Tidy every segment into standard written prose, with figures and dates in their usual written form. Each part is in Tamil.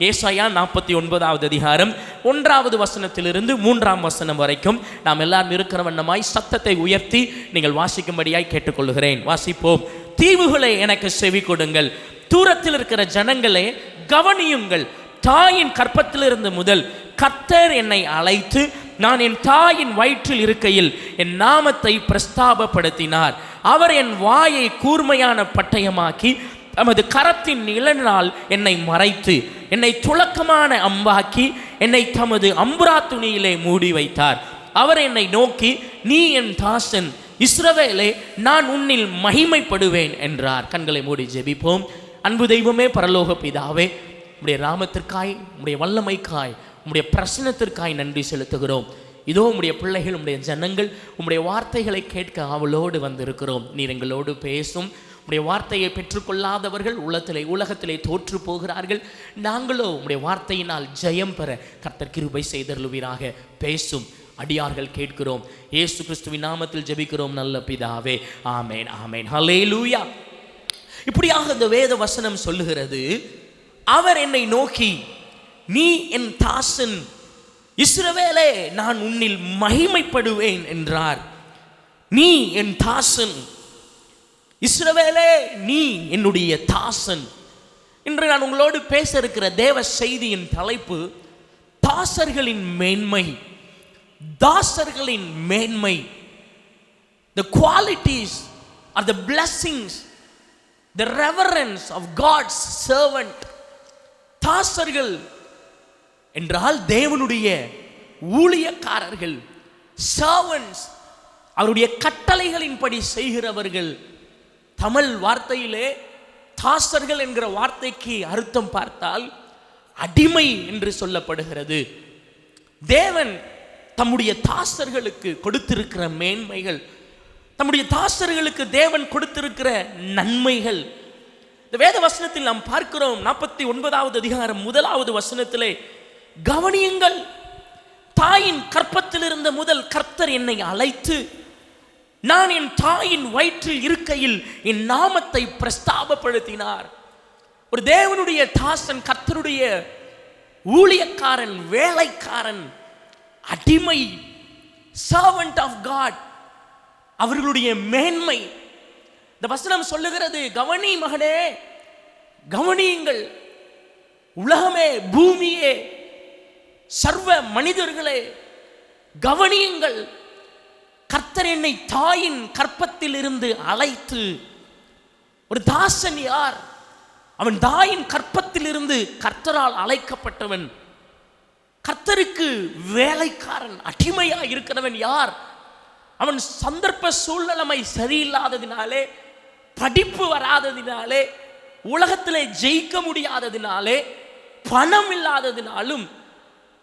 ஏசாயா 49வது அதிகாரம் 1வது வசனத்திலிருந்து 3ஆம் வசனம் வரைக்கும் நாம் எல்லாரும் இருக்கிற வண்ணமாய் சத்தத்தை உயர்த்தி நீங்கள் வாசிக்கும்படியாய் கேட்டுக்கொள்கிறேன். வாசிப்போம். தீவுகளை எனக்கு செவி கொடுங்கள், தூரத்தில் இருக்கிற ஜனங்களே கவனியுங்கள். தாயின் கற்பத்திலிருந்து முதல் கர்த்தர் என்னை அழைத்து நான் என் தாயின் வயிற்றில் இருக்கையில் என் நாமத்தை பிரஸ்தாபப்படுத்தினார். அவர் என் வாயை கூர்மையான பட்டயமாக்கி தமது கரத்தின் நிழலினால் என்னை மறைத்து என்னை துளக்கமான அம்பாக்கி என்னை தமது அம்புரா துணியிலே மூடி வைத்தார். அவர் என்னை நோக்கி, நீ என் தாசன் இஸ்ரவேலே, நான் உன்னில் மகிமைப்படுவேன் என்றார். கண்களை மூடி ஜெபிப்போம். அன்பு தெய்வமே, பரலோக பிதாவே, உம்முடைய நாமத்திற்காய், உம்முடைய வல்லமைக்காய், உம்முடைய பிரசன்னத்திற்காய் நன்றி செலுத்துகிறோம். இதோ உம்முடைய பிள்ளைகள், உம்முடைய ஜனங்கள் உம்முடைய வார்த்தைகளை கேட்க ஆவலோடு வந்திருக்கிறோம். நீர் எங்களோடு பேசும். உம்முடைய வார்த்தையை பெற்றுக்கொள்ளாதவர்கள் உலகத்திலே தோற்று போகிறார்கள். நாங்களோ உம்முடைய வார்த்தையினால் ஜெயம் பெற கர்த்தர் கிருபை செய்தருளுவீராக. பேசும். அடியார்கள் கேட்கிறோம். இயேசு கிறிஸ்துவின் நாமத்தில் ஜெபிக்கிறோம் நல்ல பிதாவே. ஆமேன், ஆமேன், ஹல்லேலூயா. இப்படியாக இந்த வேத வசனம் சொல்லுகிறது, அவர் என்னை நோக்கி, நீ என் தாசன் இஸ்ரவேலே, நான் உன்னில் மகிமைப்படுவேன் என்றார். நீ என் தாசன் இஸ்ரவேலே, நீ என்னுடைய தாசன். இன்று நான் உங்களோடு பேச இருக்கிற தேவ செய்தியின் தலைப்பு தாசர்களின் மேன்மை. தாசர்களின் மேன்மை. The qualities or the blessings, the reverence of God's servant. தாசர்கள் என்றால் தேவனுடைய ஊழியக்காரர்கள், சர்வன்ட்ஸ், அவருடைய கட்டளைகளின்படி செய்கிறவர்கள். தமிழ் வார்த்தையிலே தாசர்கள் என்கிற வார்த்தைக்கு அர்த்தம் பார்த்தால் அடிமை என்று சொல்லப்படுகிறது. தேவன் தம்முடைய தாசர்களுக்கு கொடுத்திருக்கிற மேன்மைகள், தம்முடைய தாசர்களுக்கு தேவன் கொடுத்திருக்கிற நன்மைகள் இந்த வேத வசனத்தில் நாம் பார்க்கிறோம். 49வது அதிகாரம் 1வது வசனத்திலே, கவனியுங்கள், தாயின் கற்பத்திலிருந்த முதல் கர்த்தர் என்னை அழைத்து நான் என் தாயின் வயிற்றில் இருக்கையில் என் நாமத்தை பிரஸ்தாபப்படுத்தினார். ஒரு தேவனுடைய தாசன், கர்த்தருடைய ஊழியக்காரன், வேலைக்காரன், அடிமை, சர்வன்ட் ஆஃப் காட், அவர்களுடைய மேன்மை இந்த வசனம் சொல்லுகிறது. கவனி மகனே, கவனியுங்கள், உலகமே, பூமியே, சர்வ மனிதர்களே, கவனியுங்கள், கர்த்தர் என்னை தாயின் கற்பத்தில் இருந்து அழைத்து. ஒரு தாசன் யார்? அவன் தாயின் கற்பத்தில் இருந்து கர்த்தரால் அழைக்கப்பட்டவன். கர்த்தருக்கு வேலைக்காரன், அடிமையா இருக்கிறவன் யார்? அவன் சந்தர்ப்ப சூழ்நிலைமை சரியில்லாததினாலே, படிப்பு வராததினாலே, உலகத்திலே ஜெயிக்க முடியாததினாலே, பணம் இல்லாததினாலும்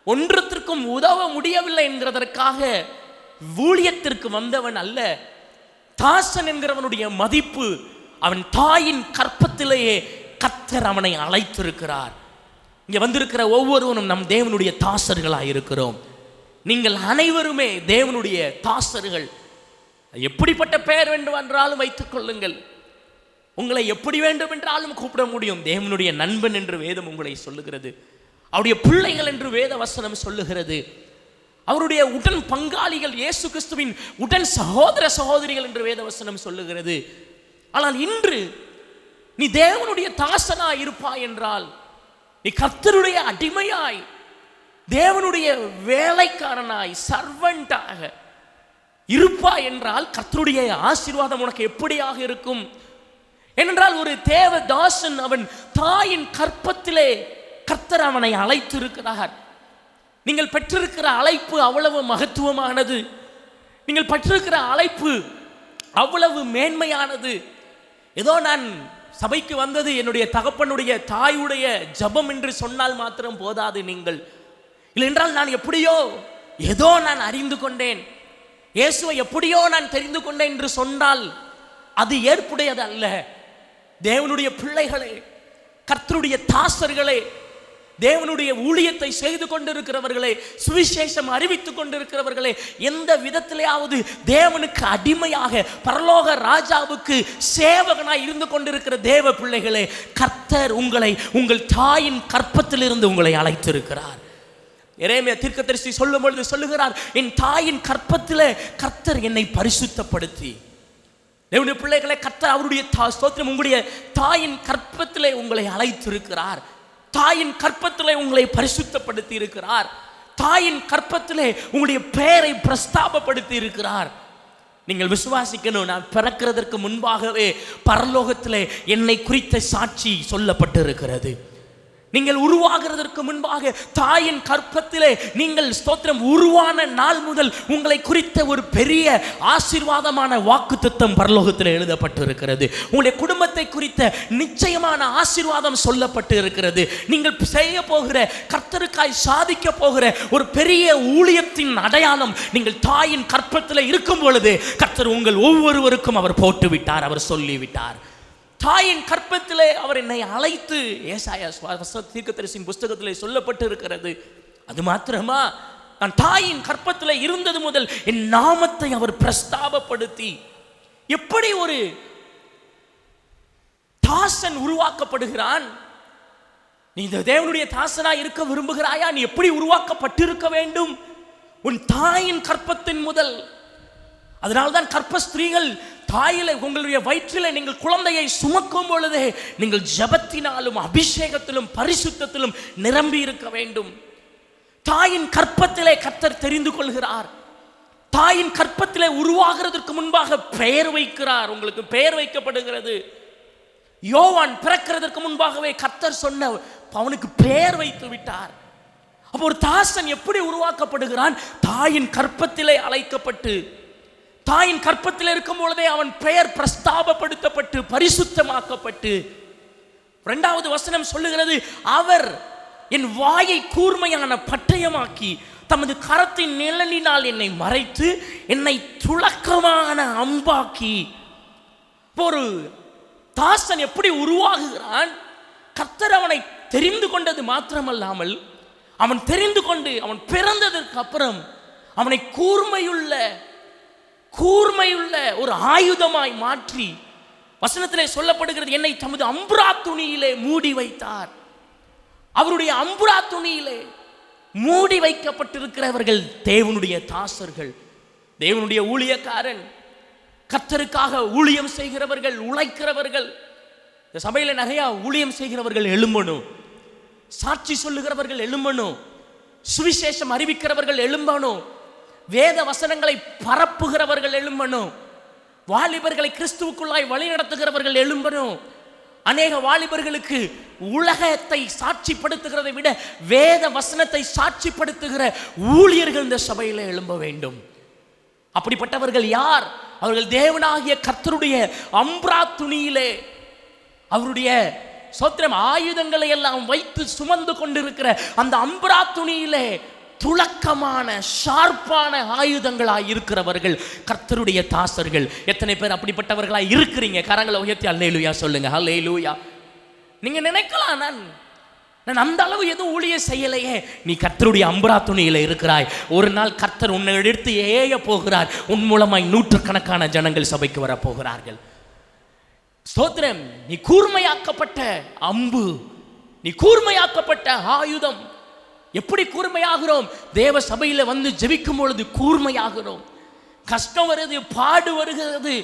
ஒன்றத்திற்கும் உதவ முடியவில்லை என்கிறதற்காக ஊழியத்திற்கு வந்தவன் அல்ல. தாசன் என்கிறவனுடைய மதிப்பு அவன் தாயின் கற்பத்திலேயே கர்த்தர் அவனை அழைத்திருக்கிறார். இங்கே வந்திருக்கிற ஒவ்வொருவனும் நம் தேவனுடைய தாசர்களாக இருக்கிறோம். நீங்கள் அனைவருமே தேவனுடைய தாசர்கள். எப்படிப்பட்ட பெயர் வேண்டும் என்றாலும் வைத்துக் கொள்ளுங்கள். உங்களை எப்படி வேண்டும் என்றாலும் கூப்பிட முடியும். தேவனுடைய நண்பன் என்று வேதம் உங்களை சொல்லுகிறது. அவருடைய பிள்ளைகள் என்று வேத வசனம் சொல்லுகிறது. அவருடைய உடன் பங்காளிகள், இயேசு கிறிஸ்துவின் உடன் சகோதர சகோதரிகள் என்று வேத வசனம் சொல்லுகிறது. ஆனால் இன்று நீ தேவனுடைய தாசனாய் இருப்பாய் என்றால், நீ கர்த்தருடைய அடிமையாய், தேவனுடைய வேலைக்காரனாய், சர்வன்டாக இருப்பாய் என்றால் கர்த்தருடைய ஆசீர்வாதம் உனக்கு எப்படியாக இருக்கும்? ஏனென்றால் ஒரு தேவ தாசன், அவன் தாயின் கற்பத்திலே கர்த்தர் அவனை அழைத்து இருக்கிறார். நீங்கள் பெற்றிருக்கிற அழைப்பு அவ்வளவு மகத்துவமானது. நீங்கள் பெற்றிருக்கிற அழைப்பு அவ்வளவு மேன்மையானது. ஏதோ நான் சபைக்கு வந்தது என்னுடைய தகப்பனுடைய தாயுடைய ஜபம் என்று சொன்னால் மாத்திரம் போதாது. நீங்கள் இல்லை என்றால் நான் எப்படியோ ஏதோ நான் அறிந்து கொண்டேன், இயேசுவை எப்படியோ நான் தெரிந்து கொண்டேன் என்று சொன்னால் அது ஏற்புடையது அல்ல. தேவனுடைய பிள்ளைகளே, கர்த்தருடைய தாசர்களே, தேவனுடைய ஊழியத்தை செய்து கொண்டிருக்கிறவர்களே, சுவிசேஷம் அறிவித்துக் கொண்டிருக்கிறவர்களே, எந்த விதத்திலேயாவது தேவனுக்கு அடிமையாக பரலோக ராஜாவுக்கு சேவகனாய் இருந்து கொண்டிருக்கிற தேவ பிள்ளைகளே, கர்த்தர் உங்களை உங்கள் தாயின் கற்பத்திலிருந்து உங்களை அழைத்திருக்கிறார். எரேமியா தீர்க்கதரிசி சொல்லும் பொழுது சொல்லுகிறார், என் தாயின் கற்பத்திலே கர்த்தர் என்னை பரிசுத்தப்படுத்தி. தேவனுடைய பிள்ளைகளை, கர்த்தர் அவருடைய ஸ்தோத்திரம், உங்களுடைய தாயின் கற்பத்திலே உங்களை அழைத்திருக்கிறார். தாயின் கற்பத்திலே உங்களை பரிசுத்தப்படுத்தி இருக்கிறார். தாயின் கற்பத்திலே உங்களுடைய பெயரை பிரஸ்தாபப்படுத்தி இருக்கிறார். நீங்கள் விசுவாசிக்கணும், நான் பிறக்கிறதற்கு முன்பாகவே பரலோகத்திலே என்னை குறித்த சாட்சி சொல்லப்பட்டு இருக்கிறது. நீங்கள் உருவாகிறதற்கு முன்பாக தாயின் கற்பத்திலே நீங்கள் ஸ்தோத்திரம் உருவான நாள் முதல் உங்களை குறித்த ஒரு பெரிய ஆசீர்வாதமான வாக்குத்தத்தம் பரலோகத்தில் எழுதப்பட்டு இருக்கிறது. உங்களுடைய குடும்பத்தை குறித்த நிச்சயமான ஆசீர்வாதம் சொல்லப்பட்டு இருக்கிறது. நீங்கள் செய்ய போகிற, கர்த்தருக்காய் சாதிக்க போகிற ஒரு பெரிய ஊழியத்தின் அடையாளம் நீங்கள் தாயின் கற்பத்தில் இருக்கும் பொழுது கர்த்தர் உங்கள் ஒவ்வொருவருக்கும் அவர் போட்டு விட்டார், அவர் சொல்லிவிட்டார். தாயின் கற்பத்திலே அவர் என்னை அழைத்து, ஏசாயா தீர்க்கதரிசியின் புஸ்தகத்திலே சொல்லப்பட்டு இருக்கிறது. அது மாத்திரமா, நான் தாயின் கற்பத்திலே இருந்தது முதல் என் நாமத்தை அவர் பிரஸ்தாபப்படுத்தி. எப்படி ஒரு தாசன் உருவாக்கப்படுகிறான்? நீ இந்த தேவனுடைய தாசனா இருக்க விரும்புகிறாயா? நீ எப்படி உருவாக்கப்பட்டிருக்க வேண்டும்? உன் தாயின் கற்பத்தின் முதல். அதனால்தான் கற்ப ஸ்திரீகள் தாயில, உங்களுடைய வயிற்றிலே நீங்கள் குழந்தையை சுமக்கும் பொழுதே நீங்கள் ஜபத்தினாலும் அபிஷேகத்திலும் பரிசுத்தத்திலும் நிரம்பி இருக்க வேண்டும். தாயின் கற்பத்திலே கர்த்தர் தெரிந்து கொள்கிறார். தாயின் கற்பத்திலே உருவாகிறதுக்கு முன்பாக பெயர் வைக்கிறார். உங்களுக்கு பெயர் வைக்கப்படுகிறது. யோவான் பிறக்கிறதுக்கு முன்பாகவே கர்த்தர் சொன்ன அவனுக்கு பெயர் வைத்து விட்டார். அப்போ ஒரு தாசன் எப்படி உருவாக்கப்படுகிறான்? தாயின் கற்பத்திலே அழைக்கப்பட்டு, தாயின் கற்பத்தில் இருக்கும் பொழுதே அவன் பெயர் பிரஸ்தாபப்படுத்தப்பட்டு பரிசுத்தமாக்கப்பட்டு. இரண்டாவது வசனம் சொல்லுகிறது, அவர் என் வாயை கூர்மையான பட்டயமாக்கி தமது கரத்தின் நிழலினால் என்னை மறைத்து என்னை துளக்கமான அம்பாக்கி. ஒரு தாசன் எப்படி உருவாகுகிறான்? கர்த்தர் அவனை தெரிந்து கொண்டது மாத்திரமல்லாமல், அவன் தெரிந்து கொண்டு அவன் பிறந்ததற்கு அப்புறம் அவனை கூர்மையுள்ள ஒரு ஆயுதமாய் மாற்றி, வசனத்திலே சொல்லப்படுகிறது, என்னை தமது அம்புரா துணியிலே மூடி வைத்தார். அவருடைய அம்புரா துணியிலே மூடி வைக்கப்பட்டிருக்கிறவர்கள் தேவனுடைய தாசர்கள், தேவனுடைய ஊழியக்காரன், கர்த்தருக்காக ஊழியம் செய்கிறவர்கள், உழைக்கிறவர்கள். இந்த சபையில நிறைய ஊழியம் செய்கிறவர்கள் எழும்பணும், சாட்சி சொல்லுகிறவர்கள் எழும்பணும், சுவிசேஷம் அறிவிக்கிறவர்கள் எழும்பணும், வேத வசனங்களை பரப்புகிறவர்கள் எழும்பணும், வாலிபர்களை கிறிஸ்துவுக்குள்ளாய் வழி நடத்துகிறவர்கள் எழும்பணும். அநேக வாலிபர்களுக்கு உலகத்தை சாட்சிப்படுத்துகிறதை விட வேத வசனத்தை சாட்சிப்படுத்துகிற ஊழியர்கள் இந்த சபையில எழும்ப வேண்டும். அப்படிப்பட்டவர்கள் யார்? அவர்கள் தேவனாகிய கர்த்தருடைய அம்புரா துணியிலே அவருடைய சோத்திரம் ஆயுதங்களை எல்லாம் வைத்து சுமந்து கொண்டிருக்கிற அந்த அம்புரா துணியிலே துளக்கமான ஷார்ப்பான ஆயுதங்களாய் இருக்கிறவர்கள் கர்த்தருடைய தாசர்கள். எத்தனை பேர் அப்படிப்பட்டவர்களாய் இருக்கிறீங்க? கரங்களை உயர்த்தி அல்லேலூயா சொல்லுங்க. அல்லேலூயா. நீங்க நினைக்கலாம், நான் அந்த அளவு எதுவும் ஊழியம் செய்யலையே. நீ கர்த்தருடைய அம்புரா துணியில இருக்கிறாய். ஒரு நாள் கர்த்தர் உன்னை எடுத்து ஏய போகிறார். உன் மூலமாய் நூற்றுக்கணக்கான ஜனங்கள் சபைக்கு வர போகிறார்கள். ஸ்தோத்திரம். நீ கூர்மையாக்கப்பட்ட அம்பு, நீ கூர்மையாக்கப்பட்ட ஆயுதம். எப்படி கூர்மையாகிறோம்? தேவ சபையில் வந்து ஜெபிக்கும் பொழுது கூர்மையாகிறோம். கஷ்டம் வருது, பாடு வருகிறது,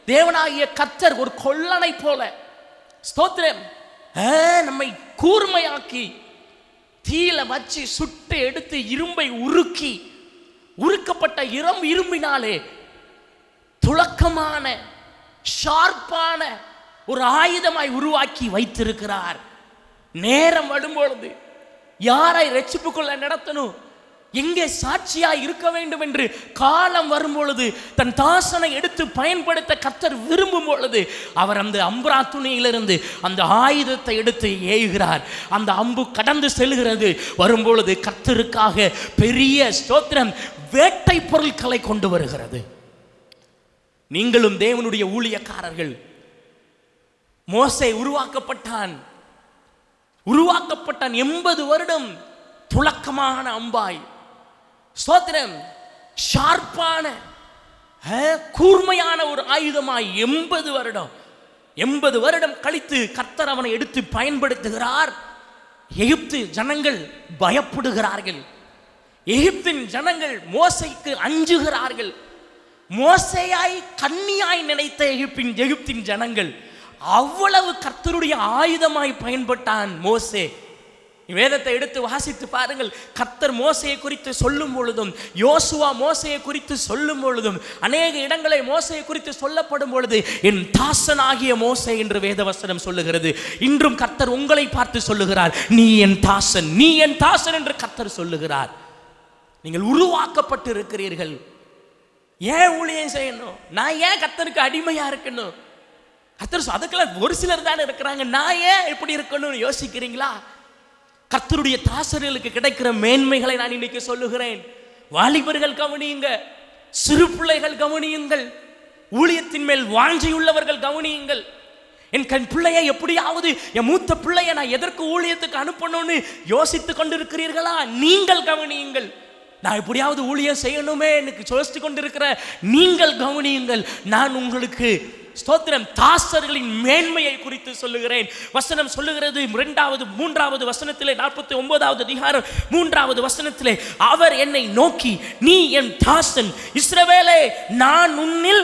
தேவனாகிய கர்த்தர் ஒரு கொல்லனை போல ஸ்தோத்திரம் நம்மை கூர்மையாக்கி தீயில வச்சு சுட்டு எடுத்து இரும்பை உருக்கி, உருக்கப்பட்ட இரும்பினாலே துளக்கமான ஷார்ப்பான ஒரு ஆயுதமாய் உருவாக்கி வைத்திருக்கிறார். நேரம் வரும்பொழுது யாரை ரட்சிப்புக்குள்ள நடத்தணும், எங்கே சாட்சியாய் இருக்க வேண்டும் என்று காலம் வரும்பொழுது தன் தாசனை எடுத்து பயன்படுத்த கர்த்தர் விரும்பும் பொழுது அவர் அந்த அம்புரா துணியிலிருந்து அந்த ஆயுதத்தை எடுத்து ஏவுகிறார். அந்த அம்பு கடந்து செல்கிறது. வரும்பொழுது கர்த்தருக்காக பெரிய ஸ்தோத்திரம் வேட்டை பொருட்களை கொண்டு வருகிறது. நீங்களும் தேவனுடைய ஊழியக்காரர்கள். மோசே உருவாக்கப்பட்டான். உருவாக்கப்பட்டான். 80 வருடம் துலக்கமான அம்பாய். ஸ்தோத்திரம். ஷார்ப்பான கூர்மையான ஒரு ஆயுதமாய் 80 வருடம் கழித்து கர்த்தர் அவனை எடுத்து பயன்படுத்துகிறார். எகிப்து ஜனங்கள் பயப்படுகிறார்கள். எகிப்தின் ஜனங்கள் மோசேக்கு அஞ்சுகிறார்கள். மோசேயாய் கன்னியாய் நினைத்த எகிப்தின் ஜனங்கள் அவ்வளவு கர்த்தருடைய ஆயுதமாய் பயன்பட்டான் மோசே. வேதத்தை எடுத்து வாசித்து பாருங்கள். கர்த்தர் மோசேயை குறித்து சொல்லும் பொழுதும், யோசுவா மோசேயை குறித்து சொல்லும் பொழுதும், அநேக இடங்களை மோசேயை குறித்து சொல்லப்படும் பொழுது என் தாசனாகிய மோசே என்று வேதவசனம் சொல்லுகிறது. இன்றும் கர்த்தர் உங்களை பார்த்து சொல்லுகிறார், நீ என் தாசன், நீ என் தாசன் என்று கர்த்தர் சொல்லுகிறார். நீங்கள் உருவாக்கப்பட்டு இருக்கிறீர்கள். ஏன் ஊழியம் செய்யணும்? நான் ஏன் கர்த்தருக்கு அடிமையா இருக்கணும்? கர்த்தர் அதுக்கெல்லாம் ஒரு சிலர் தான் இருக்கிறாங்க. நான் ஏன் இப்படி இருக்கணும்னு யோசிக்கிறீங்களா? கர்த்தருடைய தாசர்களுக்கு கிடைக்கிற மேன்மைகளை நான் இன்னைக்கு சொல்லுகிறேன். வாலிபர்கள் கவனியுங்க, சிறு பிள்ளைகள் கவனியுங்கள், ஊழியத்தின் மேல் வாஞ்சையுள்ளவர்கள் கவனியுங்கள். என் பிள்ளையை எப்படியாவது, என் மூத்த பிள்ளையை நான் எதற்கு ஊழியத்துக்கு அனுப்பணும்னு யோசித்து கொண்டிருக்கிறீர்களா? நீங்கள் கவனியுங்கள். நான் எப்படியாவது ஊழியம் செய்யணுமே எனக்கு யோசித்து கொண்டிருக்கிற நீங்கள் கவனியுங்கள். நான் உங்களுக்கு ஸ்தோத்திரம் தாசர்களின் மேன்மையை குறித்து சொல்லுகிறேன். வசனம் சொல்லுகிறது 3வது வசனத்திலே 49வது அதிகாரம் 3வது வசனத்திலே, அவர் என்னை நோக்கி, நீ என் தாசன் இஸ்ரவேலே, நான் உன்னில்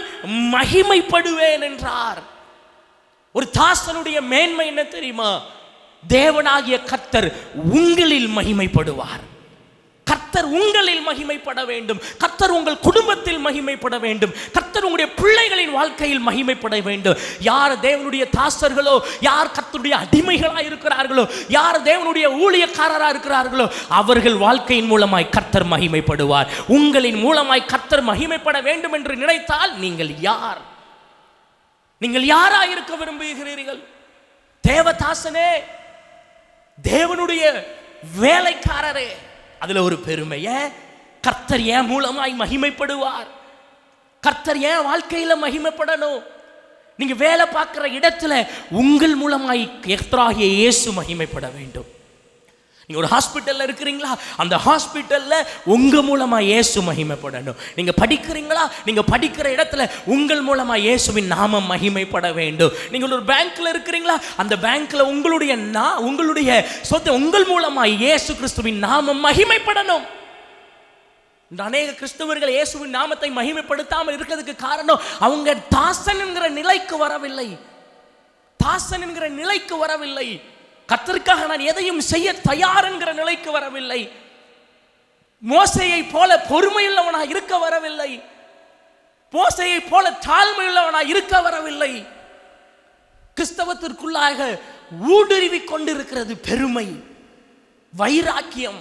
மகிமைப்படுவேன் என்றார். ஒரு தாசனுடைய மேன்மை என்ன தெரியுமா? தேவனாகிய கர்த்தர் உங்களில் மகிமைப்படுவார். கர்த்தர் உங்களில் மகிமைப்பட வேண்டும். கர்த்தர் உங்கள் குடும்பத்தில் மகிமைப்பட வேண்டும். கர்த்தர் உங்களுடைய பிள்ளைகளின் வாழ்க்கையில் மகிமைப்பட வேண்டும். யார் தேவனுடைய தாசர்களோ, யார் கர்த்தருடைய அடிமைகளாக இருக்கிறார்களோ, யார் தேவனுடைய ஊழியக்காரராக இருக்கிறார்களோ, அவர்கள் வாழ்க்கையின் மூலமாய் கர்த்தர் மகிமைப்படுவார். உங்களின் மூலமாய் கர்த்தர் மகிமைப்பட வேண்டும் என்று நினைத்தால் நீங்கள் யார்? நீங்கள் யாராக இருக்க விரும்புகிறீர்கள்? தேவதாசனே, தேவனுடைய வேலைக்காரரே, அதுல ஒரு பெருமை. கர்த்தர் ஏன் மூலமாய் மகிமைப்படுவார்? கர்த்தர் ஏன் வாழ்க்கையில மகிமைப்படணும்? நீங்க வேலை பார்க்கிற இடத்துல உங்கள் மூலமாய் கர்த்தராகிய இயேசு மகிமைப்பட வேண்டும். நீங்க ஒரு ஹாஸ்பிட்டல்ல இருக்கிறீங்களா, அந்த ஹாஸ்பிட்டல்ல உங்க மூலமா இயேசு மகிமைப்படணும். நீங்க படிக்கிறீங்களா, நீங்க படிக்கிற இடத்துல உங்கள் மூலமா இயேசுவின் நாமம் மகிமைப்பட வேண்டும். நீங்க ஒரு பேங்க்ல இருக்கிறீங்களா, அந்த பேங்க்ல உங்களுடைய சொத்து உங்கள் மூலமா இயேசு கிறிஸ்துவின் நாமம் மகிமைப்படணும். இந்த அநேக கிறிஸ்தவர்கள் இயேசுவின் நாமத்தை மகிமைப்படுத்தாமல் இருக்கிறதுக்கு காரணம் அவங்க தாசன் என்கிற நிலைக்கு வரவில்லை. தாசன் என்கிற நிலைக்கு வரவில்லை. கர்த்தருக்காக நான் எதையும் செய்ய தயார் என்கிற நிலைக்கு வரவில்லை. மோசேயை போல பொறுமையுள்ளவனாக இருக்க வரவில்லை. மோசேயை போல தாழ்மையுள்ளவனாக இருக்க வரவில்லை. கிறிஸ்தவத்திற்குள்ளாக ஊடுருவி கொண்டிருக்கிறது பெருமை, வைராக்கியம்,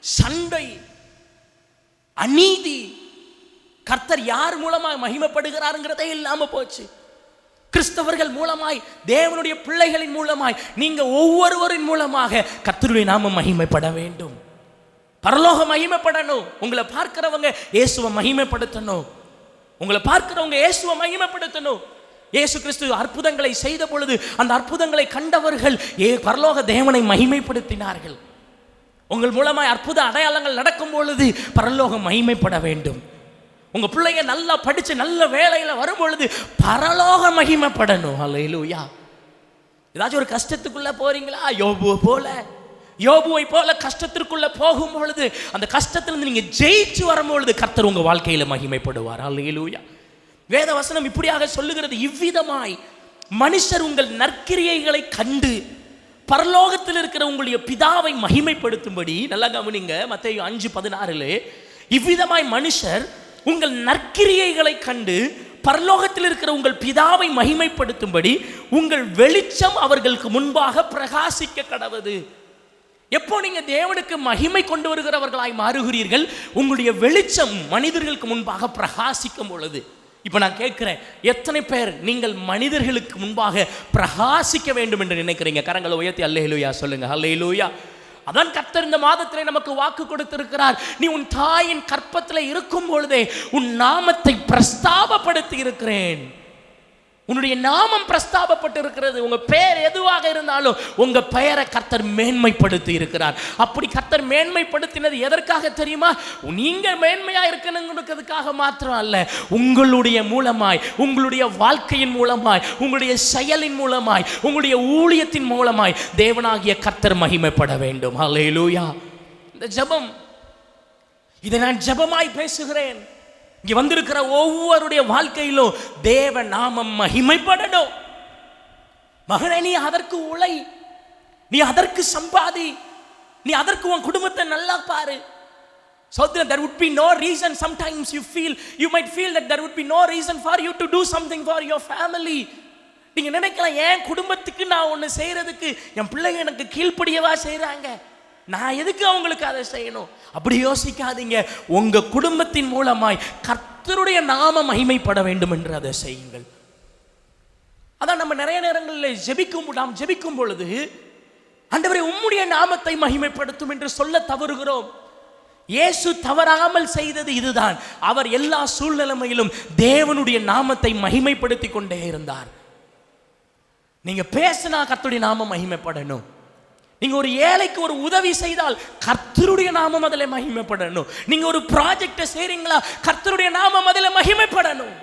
சண்டை, அநீதி. கர்த்தர் யார் மூலமாக மகிமைப்படுகிறாருங்கிறதே இல்லாம போச்சு. கிறிஸ்தவர்கள் மூலமாய், தேவனுடைய பிள்ளைகளின் மூலமாய், நீங்க ஒவ்வொருவரின் மூலமாக கர்த்தருடைய நாமம் மகிமைப்பட வேண்டும். பரலோகம் மகிமைப்படணும். உங்களை பார்க்கிறவங்க இயேசுவை மகிமைப்படுத்தணும். உங்களை பார்க்கிறவங்க இயேசுவை மகிமைப்படுத்தணும். இயேசு கிறிஸ்து அற்புதங்களை செய்த பொழுது அந்த அற்புதங்களை கண்டவர்கள் பரலோக தேவனை மகிமைப்படுத்தினார்கள். உங்கள் மூலமாய் அற்புத அடையாளங்கள் நடக்கும் பொழுது பரலோகம் மகிமைப்பட வேண்டும். உங்க பிள்ளைங்க நல்லா படிச்சு நல்ல வேலையில வரும் பொழுது பரலோக மகிமைப்படணும். அல்லேலூயா. ஏதாச்சும் ஒரு கஷ்டத்துக்குள்ள போறீங்களா, யோபுவை போல கஷ்டத்திற்குள்ள போகும் பொழுது அந்த கஷ்டத்திலிருந்து நீங்க ஜெயிச்சு வரும்பொழுது கர்த்தர் உங்க வாழ்க்கையில மகிமைப்படுவார். அல்லேலூயா. வேத வசனம் இப்படியாக சொல்லுகிறது, இவ்விதமாய் மனுஷர் உங்கள் நற்கிரியைகளை கண்டு பரலோகத்தில் இருக்கிற உங்களுடைய பிதாவை மகிமைப்படுத்தும்படி. நல்லா கவனிங்க, மத்தேயு 5:16, இவ்விதமாய் மனுஷர் உங்கள் நற்கிரியைகளை கண்டு பரலோகத்தில் இருக்கிற உங்கள் பிதாவை மகிமைப்படுத்தும்படி உங்கள் வெளிச்சம் அவர்களுக்கு முன்பாக பிரகாசிக்க கடவது. எப்போ நீங்க தேவனுக்கு மகிமை கொண்டு வருகிறவர்களாய் மாறுகிறீர்கள், உங்களுடைய வெளிச்சம் மனிதர்களுக்கு முன்பாக பிரகாசிக்கும் பொழுது. இப்ப நான் கேட்கிறேன், எத்தனை பேர் நீங்கள் மனிதர்களுக்கு முன்பாக பிரகாசிக்க வேண்டும் என்று நினைக்கிறீங்க? கரங்களை உயர்த்தி அல்லேலூயா சொல்லுங்க. அல்லேலூயா. அதான் கர்த்தர் இந்த மாதத்திலே நமக்கு வாக்கு கொடுத்திருக்கிறார். நீ உன் தாயின் கற்பத்தில் இருக்கும் பொழுதே உன் நாமத்தை பிரஸ்தாபப்படுத்தி இருக்கிறேன். உன்னுடைய நாமம் பிரஸ்தாபப்பட்டு இருக்கிறது. உங்க பெயர் எதுவாக இருந்தாலும் உங்க பெயரை கர்த்தர் மேன்மைப்படுத்தி இருக்கிறார். அப்படி கர்த்தர் மேன்மைப்படுத்தினது எதற்காக தெரியுமா? நீங்க மேன்மையா இருக்கணுங்கிறதுக்காக மாத்திரம் அல்ல, உங்களுடைய மூலமாய், உங்களுடைய வாழ்க்கையின் மூலமாய், உங்களுடைய செயலின் மூலமாய், உங்களுடைய ஊழியத்தின் மூலமாய் தேவனாகிய கர்த்தர் மகிமைப்பட வேண்டும். ஹல்லேலூயா. இந்த ஜெபம், இதை நான் ஜெபமாய் பேசுகிறேன். இங்க வந்திருக்கிற ஒவ்வொருடைய வாழ்க்கையிலும் தேவ நாமம் மகிமைப்படணும். மகனே, நீ அதற்கு உழை, நீ அதற்கு சம்பாதி, நீ அதற்கு உன் குடும்பத்தை நல்லா பாரு. So there would be no reason. Sometimes you might feel that there would be no reason for you to do something for your family. நீங்க நினைக்கலாம், என் குடும்பத்துக்கு நான் ஒன்று செய்யறதுக்கு என் பிள்ளைங்க எனக்கு கீழ்ப்படியவா செய்யறாங்க, நான் எதுக்கு அவங்களுக்கு அதை செய்யணும்? அப்படி யோசிக்காதீங்க. உங்க குடும்பத்தின் மூலமாய் கர்த்தருடைய நாமம் மகிமைப்பட வேண்டும் என்று அதை செய்யுங்கள். அதான் நம்ம நிறைய நேரங்களில் ஜெபிக்கும் பொழுது ஆண்டவரே உம்முடைய நாமத்தை மகிமைப்படுத்தும் என்று சொல்ல தவறுகிறோம். இயேசு தவறாமல் செய்தது இதுதான். அவர் எல்லா சூழ்நிலையிலும் தேவனுடைய நாமத்தை மகிமைப்படுத்தி கொண்டே இருந்தார். நீங்க பேசினா கர்த்தருடைய நாமம் மகிமைப்படணும். நீங்க ஒரு ஏழைக்கு ஒரு உதவி செய்தால் கர்த்தருடைய நாமம் அதில் மகிமைப்படணும். நீங்க ஒரு ப்ராஜெக்டை செய்றீங்களா, கர்த்தருடைய நாமம் அதில் மகிமைப்படணும்.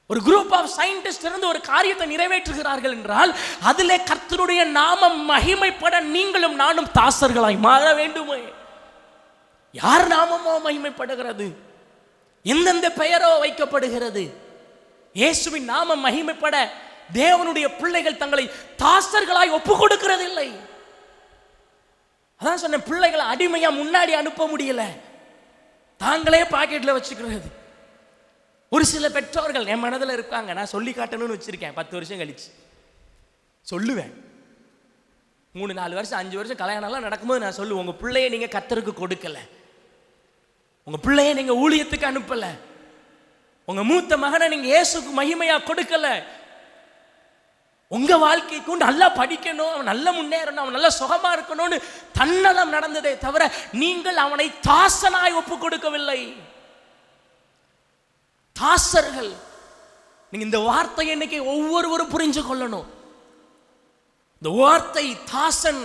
ஒரு குரூப் ஆஃப் சயின்டிஸ்ட் இருந்து ஒரு காரியத்தை நிறைவேற்றுகிறார்கள் என்றால் அதிலே கர்த்தருடைய நாமம் மகிமைப்பட நீங்களும் நானும் தாசர்களாய் மாற வேண்டுமே. யார் நாமமோ மகிமைப்படுகிறது, எந்தெந்த பெயரோ வைக்கப்படுகிறது. இயேசுவின் நாமம் மகிமைப்பட தேவனுடைய பிள்ளைகள் தங்களை தாசர்களாய் ஒப்பு கொடுக்கிறது இல்லை. அதான் சொன்ன, பிள்ளைகளை அடிமையா முன்னாடி அனுப்ப முடியல, தாங்களே பாக்கெட்ல வச்சுக்கிறது. ஒரு சில பெற்றோர்கள் என் மனதில் இருக்காங்க, நான் சொல்லி காட்டணும்னு வச்சிருக்கேன். 10 வருஷம் கழிச்சு சொல்லுவேன். 3-4 வருஷம் 5 வருஷம் கல்யாணம்லாம் நடக்கும்போது நான் சொல்லுவேன், உங்க பிள்ளைய நீங்க கர்த்தருக்கு கொடுக்கல, உங்க பிள்ளைய நீங்க ஊழியத்துக்கு அனுப்பல, உங்க மூத்த மகனை நீங்க இயேசுக்கு மகிமையா கொடுக்கல. உங்க வாழ்க்கைக்கு நல்லா படிக்கணும், அவன் நல்லா முன்னேறணும், அவன் நல்லா சுகமா இருக்கணும்னு தன்னலம் நடந்ததே தவிர நீங்கள் அவனை தாசனாய் ஒப்பு கொடுக்கவில்லை. தாசர்கள், நீங்க இந்த வார்த்தையை இன்னைக்கு ஒவ்வொருவரும் புரிஞ்சு கொள்ளணும். இந்த வார்த்தை தாசன்,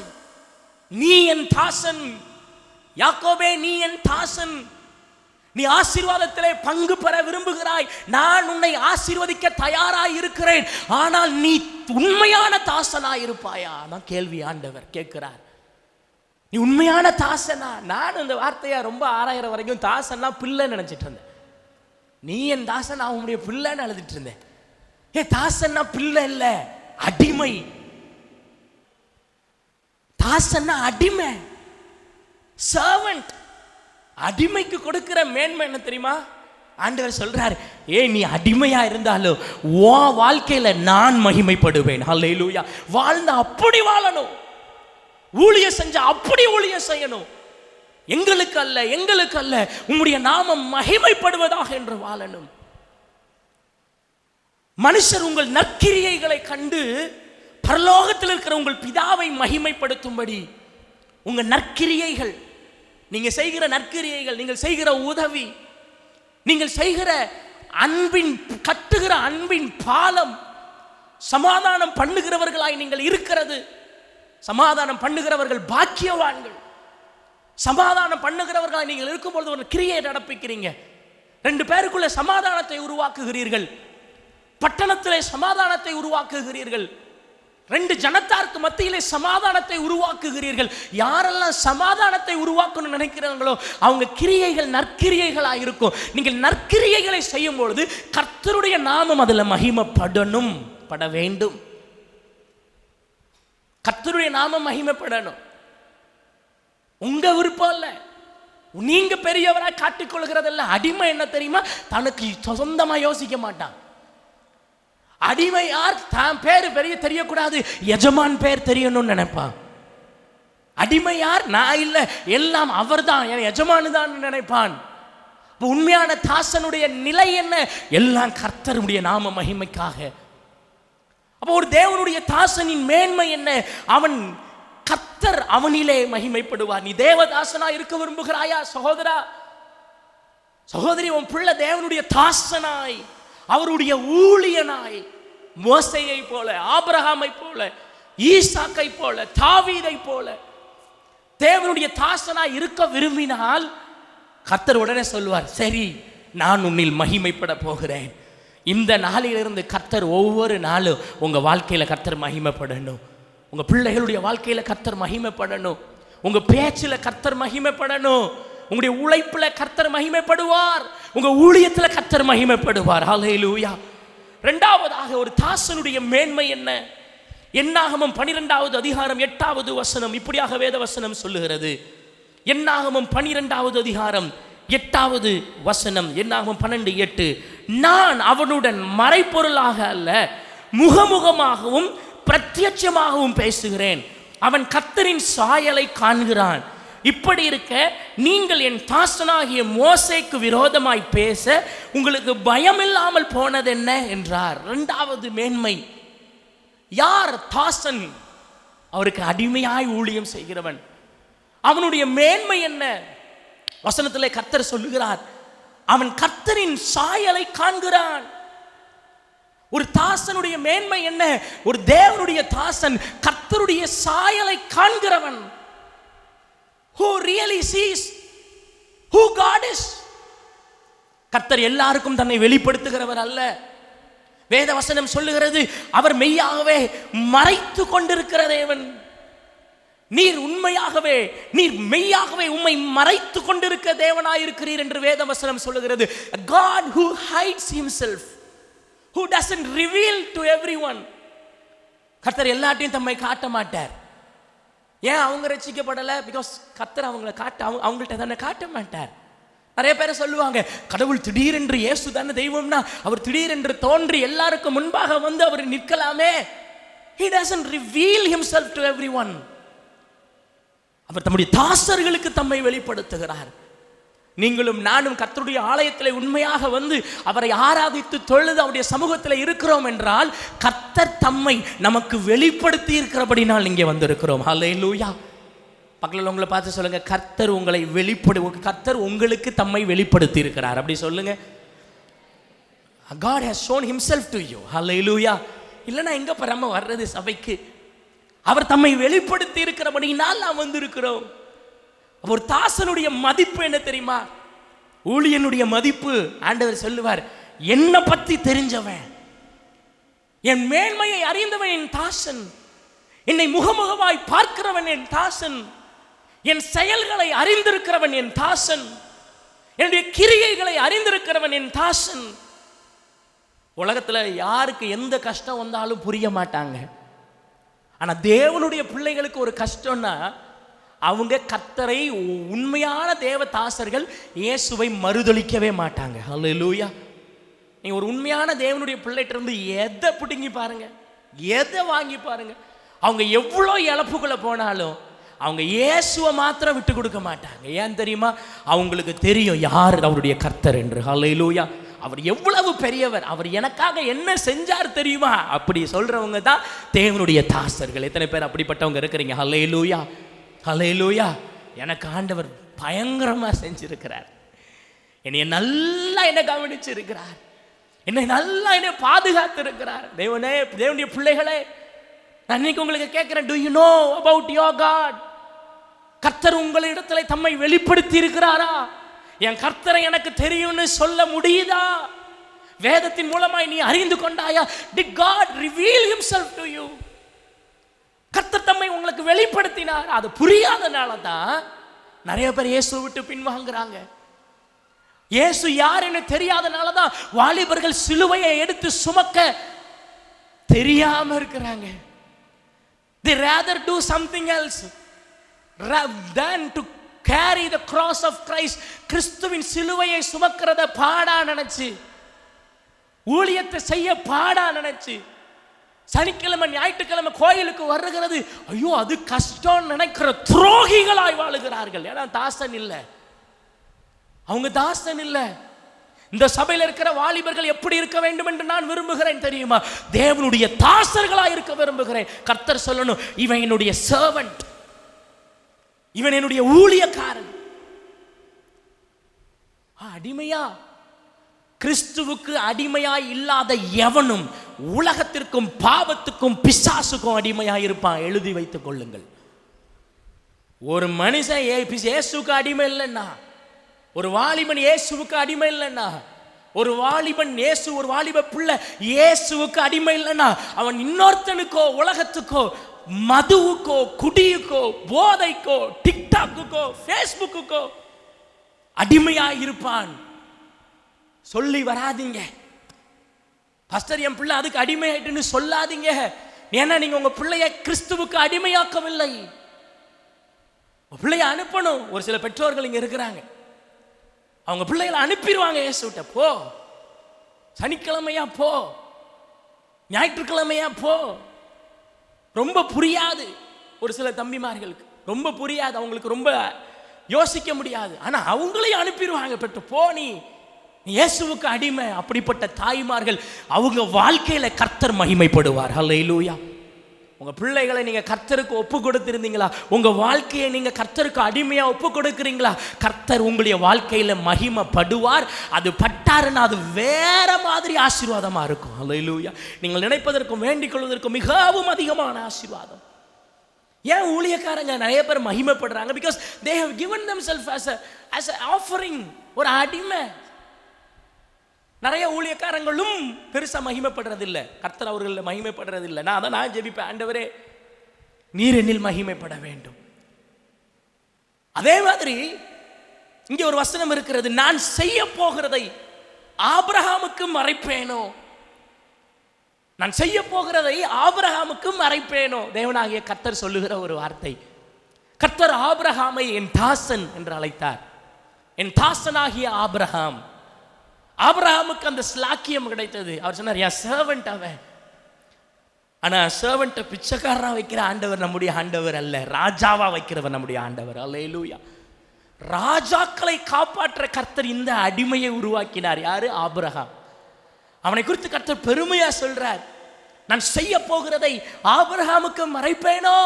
நீ என் தாசன், யாக்கோபே நீ என் தாசன், நீ ஆசீர்வாதத்திலே பங்கு பெற விரும்புகிறாய், நான் உன்னை ஆசீர்வதிக்க தயாராய் இருக்கிறேன், ஆனால் நீ உண்மையான தாசனாய் இருப்பாயா? நான் கேள்வி ஆண்டவர் கேட்கிறார். நீ உண்மையான தாசனா? நான் இந்த வார்த்தையை ரொம்ப ஆராயிரம் வரைக்கும் தாசன்னா பிள்ளை நினைச்சிட்டு இருந்தேன். நீ என் தாசன், நான் உன்னுடைய பிள்ளைன்னு எழுதிட்டு இருந்தேன். தாசன்னா பிள்ளை இல்ல, அடிமை. தாசன்னா அடிமை, சர்வன்ட். அடிமைக்கு கொடுக்கிற மேன்மை என்ன தெரியுமா? ஆண்டவர் சொல்றார், நீ அடிமையா இருந்தாலும் உன் வாழ்க்கையில நான் மகிமைப்படுவேன். ஹல்லேலூயா. வாழ்ந்த அப்படி வாழணும், ஊழியம் செஞ்ச அப்படி ஊழியம் செய்யணும். எங்களுக்கு அல்ல, எங்களுக்கு அல்ல, உம்முடைய நாமம் மகிமைப்படுவதாக என்று வாழணும். மனுஷர் உங்கள் நற்கிரியைகளை கண்டு பரலோகத்தில் இருக்கிற உங்கள் பிதாவை மகிமைப்படுத்தும்படி உங்க நற்கிரியைகள், நீங்க செய்கிற நற்கிரியைகள், நீங்கள் செய்கிற உதவி, நீங்கள் செய்கிற அன்பின், கட்டுகிற அன்பின் பாலம், சமாதானம் பண்ணுகிறவர்களாய் நீங்கள் இருக்கிறது. சமாதானம் பண்ணுகிறவர்கள் பாக்கியவான்கள். சமாதானம் பண்ணுகிறவர்களாய் நீங்கள் இருக்கும்பொழுது ஒரு கிரியை நடப்பிக்கிறீங்க. 2 பேருக்குள்ள சமாதானத்தை உருவாக்குகிறீர்கள், பட்டணத்திலே சமாதானத்தை உருவாக்குகிறீர்கள், 2 ஜனத்தாருக்கு மத்தியிலே சமாதானத்தை உருவாக்குகிறீர்கள். யாரெல்லாம் சமாதானத்தை உருவாக்கணும்னு நினைக்கிறாங்களோ அவங்க கிரியைகள் நற்கிரியைகளாக இருக்கும். நீங்கள் நற்கிரியைகளை செய்யும் பொழுது கர்த்தருடைய நாமம் அதில் மகிமைப்படணும், பட வேண்டும். கர்த்தருடைய நாமம் மகிமைப்படணும். உங்க விருப்பம் இல்ல, நீங்க பெரியவரா காட்டிக்கொள்கிறதல்ல. அடிமை என்ன தெரியுமா? தனக்கு சொந்தமா யோசிக்க மாட்டான். அடிமை யார்? தான் பேர் பெரிய தெரியக்கூடாது, எஜமான் பேர் தெரியணும்னு நினைப்பான். அடிமை யார்? நான் இல்லை, எல்லாம் அவர் தான், என் எஜமானு தான் நினைப்பான். உண்மையான தாசனுடைய நிலை என்ன? எல்லாம் கர்த்தருடைய நாம மகிமைக்காக. அப்போ ஒரு தேவனுடைய தாசனின் மேன்மை என்ன? அவன் கர்த்தர் அவனிலே மகிமைப்படுவார். நீ தேவதாசனா இருக்க விரும்புகிறாயா? சகோதரா, சகோதரி, உன் பிள்ளை தேவனுடைய தாசனாய் அவருடைய ஊழியனாய் மோசேயை போல, ஆபிரகாமை போல, ஈசாக்கை போல, தாவீதை போல தேவனுடைய தாசனாய் இருக்க விரும்பினால் கர்த்தர் உடனே சொல்வார், சரி நான் உன்னில் மகிமைப்பட போகிறேன். இந்த நாளிலிருந்து கர்த்தர் ஒவ்வொரு நாளும் உங்க வாழ்க்கையில கர்த்தர் மகிமைப்படணும். உங்க பிள்ளைகளுடைய வாழ்க்கையில கர்த்தர் மகிமைப்படணும். உங்க பேச்சில கர்த்தர் மகிமைப்படணும். உங்களுடைய உழைப்புல கர்த்தர் மகிமைப்படுவார். உங்க ஊழியத்துல கர்த்தர் மகிமைப்படுவார். ஹல்லேலூயா. இரண்டாவதாக ஒரு தாசனுடைய மேன்மை என்ன? என்னாகமம் 12வது அதிகாரம் 8வது வசனம் இப்படியாக வேத வசனம் சொல்லுகிறது. என்னாகமம் 12வது அதிகாரம் 8வது வசனம், என்னாகமம் 12:8, நான் அவனுடன் மறைப்பொருளாக அல்ல முகமுகமாகவும் பிரத்யட்சமாகவும் பேசுகிறேன். அவன் கர்த்தரின் சாயலை காண்கிறான். இப்படி இருக்க நீங்கள் என் தாசனாகிய மோசேக்கு விரோதமாய் பேச உங்களுக்கு பயமில்லாமல் போனது என்ன என்றார். இரண்டாவது மேன்மை, யார் தாசன்? அவருக்கு அடிமையாய் ஊழியம் செய்கிறவன். அவனுடைய மேன்மை என்ன? வசனத்திலே கர்த்தர் சொல்லுகிறார், அவன் கர்த்தரின் சாயலை காண்கிறான். ஒரு தாசனுடைய மேன்மை என்ன? ஒரு தேவனுடைய தாசன் கர்த்தருடைய சாயலை காண்கிறவன். Who really sees who God is. கர்த்தர் எல்லாருக்கும் தன்னை வெளிப்படுத்துகிறவர் அல்ல. வேத வசனம் சொல்லுகிறது, அவர் மெய்யாகவே மறைத்து கொண்டிருக்கிற தேவன். நீர் உண்மையாகவே, நீர் மெய்யாகவே உம்மை மறைத்து கொண்டிருக்க தேவனாயிருக்கிறீர் என்று வேத வசனம் சொல்லுகிறது. A God who hides himself, who doesn't reveal to everyone. கர்த்தர் எல்லாத்தையும் தம்மை காட்ட மாட்டார். ஏன் அவங்க ரட்சிக்கப்படலை? பிகாஸ் கர்த்தர் அவங்கள அவங்கள்ட்ட தானே காட்ட மாட்டார். நிறைய பேரை சொல்லுவாங்க, கடவுள் திடீரென்று, இயேசு தானே தெய்வம்னா அவர் திடீரென்று தோன்றி எல்லாருக்கும் முன்பாக வந்து அவர் நிற்கலாமே. He doesn't reveal himself to everyone. அவர் தம்முடைய தாசர்களுக்கு தம்மை வெளிப்படுத்துகிறார். நீங்களும் நானும் கர்த்தருடைய ஆலயத்தில் உண்மையாக வந்து அவரை ஆராதித்து தொழுது அவருடைய சமூகத்தில் இருக்கிறோம் என்றால் கர்த்தர் தம்மை நமக்கு வெளிப்படுத்தி இருக்கிறபடினால் இங்கே வந்திருக்கிறோம். ஹல்லேலூயா. பக்கத்தில் உங்களை பார்த்து சொல்லுங்க, கர்த்தர் உங்களை கர்த்தர் உங்களுக்கு தம்மை வெளிப்படுத்தி இருக்கிறார். அப்படி சொல்லுங்க. God has shown himself to you. ஹல்லேலூயா. இல்லைன்னா எங்க பரம வர்றது சபைக்கு? அவர் தம்மை வெளிப்படுத்தி இருக்கிறபடினால் நாம் வந்திருக்கிறோம். ஒரு தாசனுடைய மதிப்பு என்ன தெரியுமா? ஊழியனுடைய மதிப்பு, ஆண்டவர் சொல்லுவார், என்னை பத்தி தெரிஞ்சவன், என் மேன்மையை அறிந்தவன் என் தாசன், என்னை முகமுகமாய் பார்க்கிறவன் என் தாசன், என் செயல்களை அறிந்திருக்கிறவன் என் தாசன், என்னுடைய கிரியைகளை அறிந்திருக்கிறவன் என் தாசன். உலகத்துல யாருக்கு எந்த கஷ்டம் வந்தாலும் புரிய மாட்டாங்க. ஆனா தேவனுடைய பிள்ளைகளுக்கு ஒரு கஷ்டம்னா அவங்க கர்த்தரை, உண்மையான தேவ தாசர்கள் இயேசுவை மறுதலிக்கவே மாட்டாங்க. ஹல்லேலூயா. நீங்க ஒரு உண்மையான தேவனுடைய பிள்ளைகிட்ட இருந்து எதை பிடுங்கி பாருங்க, எதை வாங்கி பாருங்க, அவங்க எவ்வளோ இழப்புக்குள்ள போனாலும் அவங்க இயேசுவை மாத்திரம் விட்டு கொடுக்க மாட்டாங்க. ஏன் தெரியுமா? அவங்களுக்கு தெரியும் யார் அவருடைய கர்த்தர் என்று. ஹல்லேலூயா. அவர் எவ்வளவு பெரியவர், அவர் எனக்காக என்ன செஞ்சார் தெரியுமா? அப்படி சொல்றவங்க தான் தேவனுடைய தாசர்கள். எத்தனை பேர் அப்படிப்பட்டவங்க இருக்கிறீங்க? ஹல்லேலூயா. ஹல்லேலூயா. எனக்கு ஆண்டவர் பயங்கரமா செஞ்சிருக்கிறார். என்னை நல்லா கவனிச்சிருக்கிறார். என்னை நல்லா பாதுகாத்து இருக்கிறார். தேவனுடைய பிள்ளைகளே, நான் இன்னைக்கு உங்களுக்கு கேட்கிறேன், do you know about your God? கர்த்தர் உங்களிடத்துல தம்மை வெளிப்படுத்தி இருக்கிறாரா? என் கர்த்தரை எனக்கு தெரியும்னு சொல்ல முடியுதா? வேதத்தின் மூலமாய் நீ அறிந்து கொண்டாயா? Did God reveal himself to you? கர்த்தர் தம்மை உங்களுக்கு வெளிப்படுத்தினார். அது புரியாதனால தான் நிறைய பேர் இயேசுவை விட்டு பின்வாங்குறாங்க. இயேசு யாருன்னு தெரியாதனால தான் வாலிபர்கள் சிலுவையை எடுத்து சுமக்க தெரியாம இருக்கிறாங்க. They rather do something else than to carry the cross of Christ. கிறிஸ்துவின் சிலுவையை சுமக்கிறத பாடா நினைச்சு, ஊழியத்தை செய்ய பாடா நினைச்சு, சனிக்கிழமை ஞாயிற்றுக்கிழமை கோயிலுக்கு வருகிறது, ஐயோ அது கஷ்டம் நினைக்கிற துரோகிகளாய் வாழுகிறார்கள். ஏன்னா தாசன் இல்லை, அவங்க தாசன் இல்லை. இந்த சபையில் இருக்கிற வாலிபர்கள் எப்படி இருக்க வேண்டும் என்று நான் விரும்புகிறேன் தெரியுமா? தேவனுடைய தாசர்களாய் இருக்க விரும்புகிறேன். கர்த்தர் சொல்லணும், இவன் என்னுடைய சர்வன்ட், இவன் என்னுடைய ஊழியக்காரன். அடிமையா கிறிஸ்துவுக்கு அடிமையாய் இல்லாத எவனும் உலகத்திற்கும் பாவத்துக்கும் பிசாசுக்கும் அடிமையாய் இருப்பான். எழுதி வைத்துக் கொள்ளுங்கள். ஒரு மனுஷன் இயேசுவுக்கு அடிமை இல்லைன்னா, ஒரு வாலிபன் இயேசுவுக்கு அடிமை இல்லைன்னா, ஒரு வாலிபன் ஒரு வாலிப பிள்ளை இயேசுவுக்கு அடிமை இல்லைன்னா, அவன் இன்னொருத்தனுக்கோ உலகத்துக்கோ மதுவுக்கோ குடியுக்கோ போதைக்கோ டிக்டாக்குக்கோ ஃபேஸ்புக்குக்கோ அடிமையா இருப்பான். சொல்லி வராதீங்க, பாஸ்டர் என் பிள்ளை அதுக்கு அடிமையாயிட்டுன்னு சொல்லாதீங்க. ஏன்னா நீங்க உங்க பிள்ளைய கிறிஸ்துவுக்கு அடிமையாக்கவில்லை. பிள்ளைய அனுப்பணும். ஒரு சில பெற்றோர்கள் இங்க இருக்கிறாங்க, அவங்க பிள்ளைகளை அனுப்பிடுவாங்க. இயேசுட்ட போ, சனிக்கிழமையா போ, ஞாயிற்றுக்கிழமையா போ. ரொம்ப புரியாது ஒரு சில தம்பிமார்களுக்கு, ரொம்ப புரியாது, அவங்களுக்கு ரொம்ப யோசிக்க முடியாது. ஆனா அவங்களையும் அனுப்பிடுவாங்க, பெற்று போ, நீ இயேசுவுக்கு அடிமை. அப்படிப்பட்ட தாய்மார்கள் அவங்க வாழ்க்கையில கர்த்தர் மகிமைப்படுவார். ஹல்லேலூயா. உங்க பிள்ளைகளை நீங்க கர்த்தருக்கு ஒப்பு கொடுத்திருந்தீங்களா? உங்க வாழ்க்கையை நீங்க கர்த்தருக்கு அடிமையா ஒப்பு கொடுக்கிறீங்களா? கர்த்தர் உங்களுடைய வாழ்க்கையில மகிமைப்படுவார். அது பட்டாருன்னா அது வேற மாதிரி ஆசீர்வாதமா இருக்கும். ஹல்லேலூயா. நீங்கள் நினைப்பதற்கும் வேண்டிக் கொள்வதற்கும் மிகவும் அதிகமான ஆசீர்வாதம். ஏன் ஊழியக்காரங்க நிறைய பேர் மகிமைப்படுறாங்க? Because they have given themselves as an offering. ஒரு அடிமை. நிறைய ஊழியக்காரங்களும் பெருசா மகிமைப்படுறதில்லை, கர்த்தர் அவர்கள் மகிமைப்படுறதில்லை. நான் ஜெபிப்பேன், ஆண்டவரே நீர் என்னில் மகிமைப்பட வேண்டும். அதே மாதிரி இங்கே ஒரு வசனம் இருக்கிறது, நான் செய்ய போகிறதை ஆபிரகாமுக்கு மறைப்பேனோ. நான் செய்ய போகிறதை ஆபிரகாமுக்கு மறைப்பேனோ. தேவனாகிய கர்த்தர் சொல்லுகிற ஒரு வார்த்தை. கர்த்தர் ஆபிரகாமை என் தாசன் என்று அழைத்தார். என் தாசனாகிய ஆபிரகாம். ஆபிரகாமுக்கு அந்த ஸ்லாக்கியம் கிடைத்தது. அவர் சொன்னார், என் சர்வெண்ட் அவன். ஆனா சர்வெண்ட்டை பிச்சைக்காரனா வைக்கிற ஆண்டவர் நம்முடைய ஆண்டவர் அல்ல, ராஜாவா வைக்கிறவர் நம்முடைய ஆண்டவர். அல்லேலூயா. ராஜாக்களை காப்பாற்ற கர்த்தர் இந்த அடிமையை உருவாக்கினார். யாரு? ஆபிரகாம். அவனை குறித்து கர்த்தர் பெருமையா சொல்றார், நான் செய்ய போகிறதை ஆபிரகாமுக்கு மறைப்பேனோ.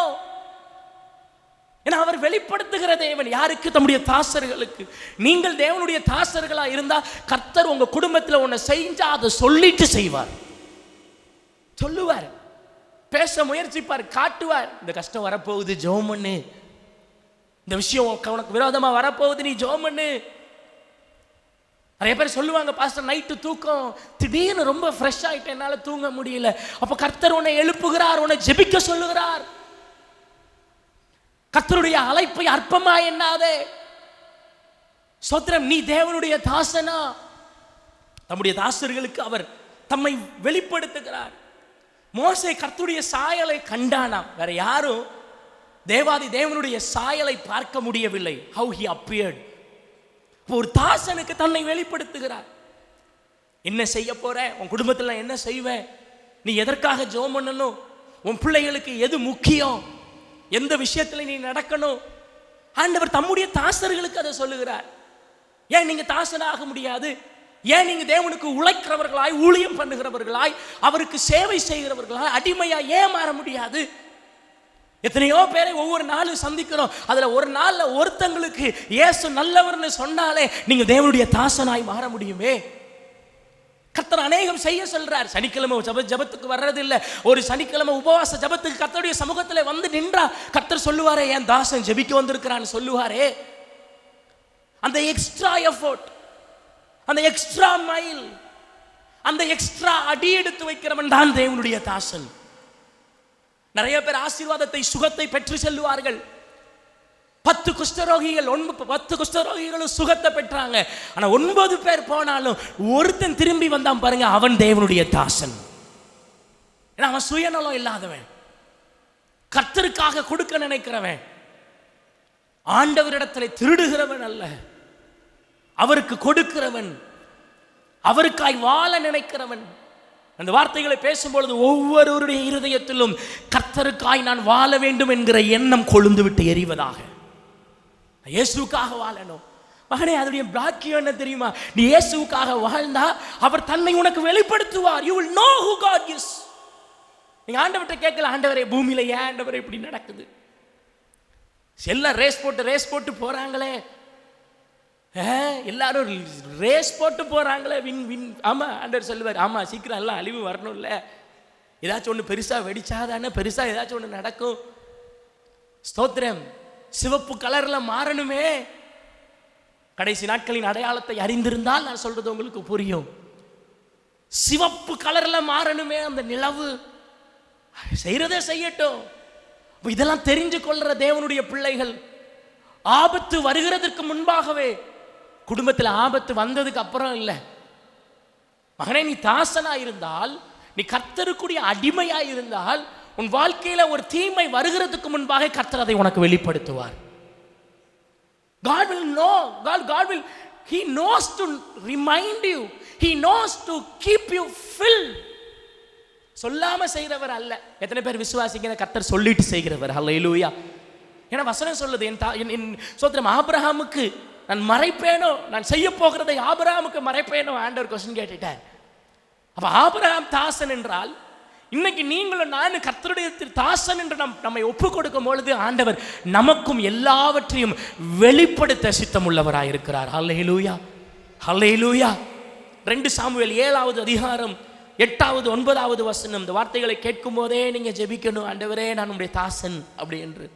ஏன்னா அவர் வெளிப்படுத்துகிற தேவன். யாருக்கு? தம்முடைய தாசர்களுக்கு. நீங்கள் தேவனுடைய தாசர்களா இருந்தா கர்த்தர் உங்க குடும்பத்தில் ஒன்ன செஞ்சா அதை சொல்லிட்டு செய்வார். சொல்லுவார், பேச முயற்சிப்பார், காட்டுவார். இந்த கஷ்டம் வரப்போகுது, ஜெபம் பண்ணு. இந்த விஷயம் உனக்கு விரோதமா வரப்போகுது, நீ ஜெபம் பண்ணு. நிறைய பேர் சொல்லுவாங்க, பாஸ்டர் நைட்டு தூக்கம் திடீர்னு ரொம்ப ஃப்ரெஷ் ஆயிட்டு என்னால தூங்க முடியல. அப்ப கர்த்தர் உன்னை எழுப்புகிறார், உன்னை ஜெபிக்க சொல்லுகிறார். கர்த்தருடைய அழைப்பை அற்பமா எண்ணாதே. ஸ்தோத்திரம். நீ தேவனுடைய தாசனா? தம்முடைய தாசர்களுக்கு அவர் தம்மை வெளிப்படுத்துகிறார். மோசே கர்த்தருடைய சாயலை கண்டானாம். வேற யாரும் தேவாதி தேவனுடைய சாயலை பார்க்க முடியவில்லை. How he appeared. ஒரு தாசனுக்கு தன்னை வெளிப்படுத்துகிறார். என்ன செய்ய போற? உன் குடும்பத்தில் என்ன செய்வேன்? நீ எதற்காக ஜெபம் பண்ணணும்? உன் பிள்ளைகளுக்கு எது முக்கியம்? எந்த விஷயத்துல நீ நடக்கணும்? ஆண்டவர் தம்முடைய தாசர்களுக்கு அதை சொல்லுகிறார். ஏன் நீங்க தாசனாக முடியாது? ஏன் நீங்க தேவனுக்கு உழைக்கிறவர்களாய், ஊழியம் பண்ணுகிறவர்களாய், அவருக்கு சேவை செய்கிறவர்களாய், அடிமையா ஏன் மாற முடியாது? எத்தனையோ பேரை ஒவ்வொரு நாளும் சந்திக்கிறோம். அதுல ஒரு நாள்ல ஒருத்தங்களுக்கு இயேசு நல்லவர்னு சொன்னாலே நீங்க தேவனுடைய தாசனாய் மாற முடியுமே. கர்த்தர் அநேகம் செய்ய சொல்றார். சனிக்கிழமை ஜபத்துக்கு வர்றது இல்ல, ஒரு சனிக்கிழமை உபவாச ஜபத்துக்கு கர்த்தருடைய சமூகத்தில் வந்து நின்றா கர்த்தர் சொல்லுவாரே, என் தாசன் ஜெபிக்க வந்திருக்கிறான்னு சொல்லுவாரே. அந்த எக்ஸ்ட்ரா எஃபோர்ட், அந்த எக்ஸ்ட்ரா மைல், அந்த எக்ஸ்ட்ரா அடி எடுத்து வைக்கிறவன் தான் தேவனுடைய தாசன். நிறைய பேர் ஆசீர்வாதத்தை, சுகத்தை பெற்று செல்வார்கள். 10 குஷ்டரோகிகளும் சுகத்தை பெற்றாங்க. ஆனா 9 பேர் போனாலும் ஒருத்தன் திரும்பி வந்தான் பாருங்க, அவன் தேவனுடைய தாசன். அவன் சுயநலம் இல்லாதவன், கர்த்தருக்காக கொடுக்க நினைக்கிறவன், ஆண்டவரிடத்தில் திருடுகிறவன் அல்ல, அவருக்கு கொடுக்கிறவன், அவருக்காய் வாழ நினைக்கிறவன். அந்த வார்த்தைகளை பேசும்பொழுது ஒவ்வொருவருடைய இருதயத்திலும் கர்த்தருக்காய் நான் வாழ வேண்டும் என்கிற எண்ணம் கொழுந்து விட்டு எரிவதாக. இயேசுவுக்காக வாழணும். மகனே, அதனுடைய பாக்கியம் என்ன தெரியுமா? நீ இயேசுவுக்காக வாழ்ந்தா அவர் தன்னை உனக்கு வெளிப்படுத்துவார். You will know who God is. நீங்க ஆண்டவர்கிட்ட கேட்கல, ஆண்டவரே பூமியில ஏன் ஆண்டவரே இப்படி நடக்குது? எல்லாம் ரேஸ் போட்டு போறாங்களே. எல்லாரும் ரேஸ் போட்டு போறாங்களே, வின் வின். ஆமா, ஆண்டவர் சொல்லுவார், ஆமா சீக்கிரம் எல்லாம் அழிவு வரணும்ல, ஏதாச்சும் ஒன்று பெருசா வெடிச்சாதானே பெருசா ஏதாச்சும் ஒன்று நடக்கும். ஸ்தோத்திரம். சிவப்பு கலர்ல மாறணுமே. கடைசி நாட்களின் அடையாளத்தை அறிந்திருந்தால் நான் சொல்றது உங்களுக்கு புரியும். சிவப்பு கலர்ல மாறணுமே அந்த நிலவு. செய்யறதே செய்யட்டும். இதெல்லாம் தெரிஞ்சு கொள்ற தேவனுடைய பிள்ளைகள் ஆபத்து வருகிறதுக்கு முன்பாகவே, குடும்பத்தில் ஆபத்து வந்ததுக்கு அப்புறம் இல்லை. மகனே, நீ தாசனா இருந்தால், நீ கர்த்தருக்குரிய அடிமையா இருந்தால், உன் வாழ்க்கையில ஒரு தீமை வருகிறதுக்கு முன்பாக கர்த்தர் அதை உனக்கு வெளிப்படுத்துவார். God will know. God will, He knows to remind you. He knows to keep you filled. சொல்லாம செய்கிறவர் அல்ல. எத்தனை பேர் விசுவாசிக்கிற கர்த்தர் சொல்லிட்டு செய்கிறவர்? ஹல்லேலூயா. ஏன்னா வசனம் சொல்லுது, என் சோத்திரம் ஆபிரகாமுக்கு நான் மறைப்பேனோ, நான் செய்ய போகிறதை ஆபிரகாமுக்கு மறைப்பேனோ ஆண்டவர் கொஸ்டின் கேட்டுட்டார். அப்ப ஆபிரகாம் தாசன் என்றால், இன்னைக்கு நீங்களும் நானும் கர்த்தருடைய தாசன் என்று நம்மை ஒப்பு கொடுக்கும் பொழுது ஆண்டவர் நமக்கும் எல்லாவற்றையும் வெளிப்படுத்த சித்தம் உள்ளவராக இருக்கிறார். ஹல்லேலூயா, ஹல்லேலூயா. 2 சாமுவேல் 7வது அதிகாரம் 8வது 9வது வசனம். இந்த வார்த்தைகளை கேட்கும் போதே நீங்க ஜெபிக்கணும், ஆண்டவரே நான் உம்முடைய தாசன் அப்படி என்று.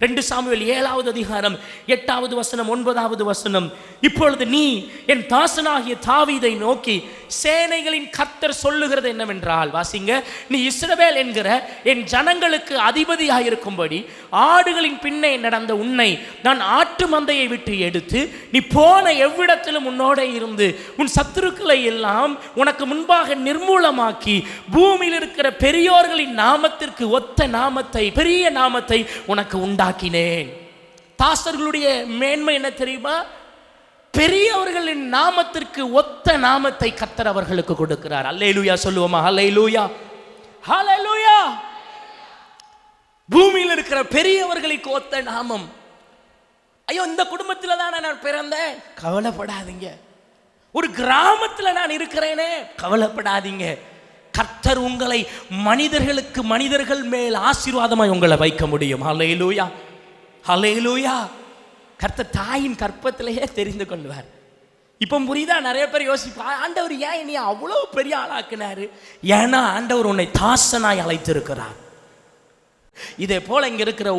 2 சாமுவேல் 7வது அதிகாரம் 8வது வசனம் 9வது வசனம். இப்பொழுது நீ என் தாசனாகிய தாவீதை நோக்கி, சேனைகளின் கர்த்தர் சொல்லுகிறது என்னவென்றால், வாசிங்க, நீ இஸ்ரவேல் என்கிற என் ஜனங்களுக்கு அதிபதியாயிருக்கும்படி ஆடுகளின் பின்னே நடந்த உன்னை நான் ஆட்டு மந்தையை விட்டு எடுத்து, நீ போன எவ்விடத்திலும் உன்னோட இருந்து உன் சத்துருக்களை எல்லாம் உனக்கு முன்பாக நிர்மூலமாக்கி, பூமியில் இருக்கிற பெரியோர்களின் நாமத்திற்கு ஒத்த நாமத்தை, பெரிய நாமத்தை உனக்கு உண்டாக்கினேன். தாசர்களுடைய மேன்மை என்ன தெரியுமா? பெரியவர்களின் நாமத்திற்கு ஒத்த நாமத்தை கர்த்தர் அவர்களுக்கு கொடுக்கிறார். அல்லேலூயா சொல்லுவோமா? அல்லேலூயா, அல்லேலூயா. பூமியில் இருக்கிற பெரியவர்களுக்கு ஒத்த நாமம். ஐயோ, இந்த குடும்பத்தில் தான் நான் பிறந்தேன், கவலைப்படாதீங்க. ஒரு கிராமத்தில் நான் இருக்கிறேனே, கவலைப்படாதீங்க. கர்த்தர் உங்களை மனிதர்கள் மேல் ஆசீர்வாதமாய் உங்களை வைக்க முடியும். அல்லேலூயா, அல்லேலூயா. கர்த்தர் தாயின் கற்பத்திலேயே தெரிந்து கொள்வார். இப்போ புரியுதா? நிறைய பேர் யோசிப்பா, ஆண்டவர் ஏன் நீ அவ்வளோ பெரிய ஆளாக்குனாரு? ஏன்னா ஆண்டவர் உன்னை தாசனாய் அழைத்திருக்கிறார். இதே போல இங்க இருக்கிற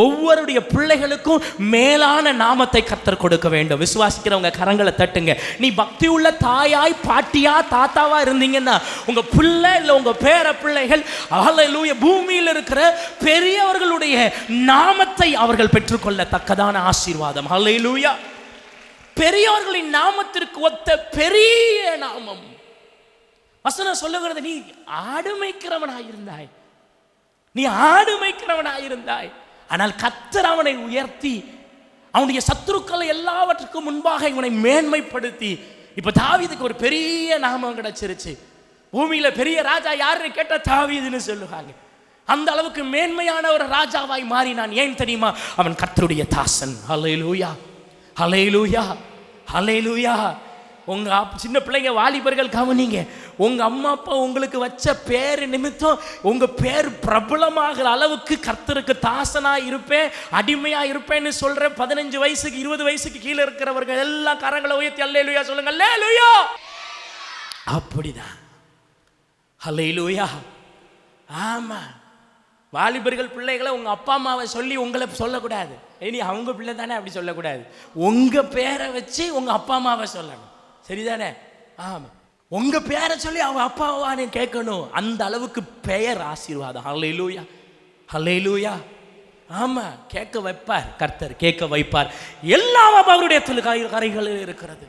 ஒவ்வொருடைய பிள்ளைகளுக்கும் மேலான நாமத்தை கர்த்தர் கொடுக்க வேண்டும். விசுவாசிக்கிறவங்க கரங்களை தட்டுங்க. நீ பக்தி உள்ள தாயாய், பாட்டியா, தாத்தாவா இருந்தீங்கன்னா உங்க பிள்ளை இல்லை உங்க பேர பிள்ளைகள் ஹல்லேலூயா பூமியில் இருக்கிற பெரியவர்களுடைய நாமத்தை அவர்கள் பெற்றுக்கொள்ளத்தக்கதான ஆசீர்வாதம். ஹல்லேலூயா. பெரியவர்களின் நாமத்திற்கு ஒத்த பெரிய நாமம். வசனம் சொல்லுகிறது, நீ ஆடு மேய்க்கிறவனாயிருந்தாய், நீ ஆடு மேய்க்கிறவனாயிருந்தாய். ஆனால் கர்த்தர் அவனை உயர்த்தி, அவனுடைய சத்துருக்களை எல்லாவற்றுக்கும் முன்பாக இவனை மேன்மைப்படுத்தி, இப்ப தாவீதுக்கு ஒரு பெரிய நாமம் கிடைச்சிருச்சு. பூமியில பெரிய ராஜா யாருன்னு கேட்டா தாவீதுன்னு சொல்லுவாங்க. அந்த அளவுக்கு மேன்மையான ஒரு ராஜாவாய் மாறினான். ஏன் தெரியுமா? அவன் கர்த்தருடைய தாசன். ஹல்லேலூயா, ஹல்லேலூயா, ஹல்லேலூயா. உங்க சின்ன பிள்ளைங்க, வாலிபர்கள் கவனிங்க. உங்க அம்மா அப்பா உங்களுக்கு வச்ச பேரு நிமித்தம் உங்க பேர் பிரபலமாகிற அளவுக்கு கர்த்தருக்கு தாசனா இருப்பேன், அடிமையா இருப்பேன்னு சொல்ற 15 வயசுக்கு 20 வயசுக்கு கீழே இருக்கிறவர்கள் எல்லாம் கரங்களை உயர்த்தி அல்லேலூயா சொல்லுங்க. அல்லேலூயா. அப்படிதான். அல்லேலூயா. ஆமா, வாலிபர்கள் பிள்ளைகளை உங்க அப்பா அம்மாவை சொல்லி உங்களை சொல்லக்கூடாது. இனி அவங்க பிள்ளை தானே, அப்படி சொல்லக்கூடாது. உங்க பேரை வச்சு உங்க அப்பா அம்மாவை சொல்லணும். சரிதானே? ஆமா, உங்க பேரை சொல்லி அவங்க அப்பாவானே கேட்கணும். அந்த அளவுக்கு பெயர் ஆசீர்வாதம். ஹல்லேலூயா, ஹல்லேலூயா. ஆமா, கேட்க வைப்பார் கர்த்தர், கேட்க வைப்பார். எல்லாம் அவருடைய கரைகளில் இருக்கிறது,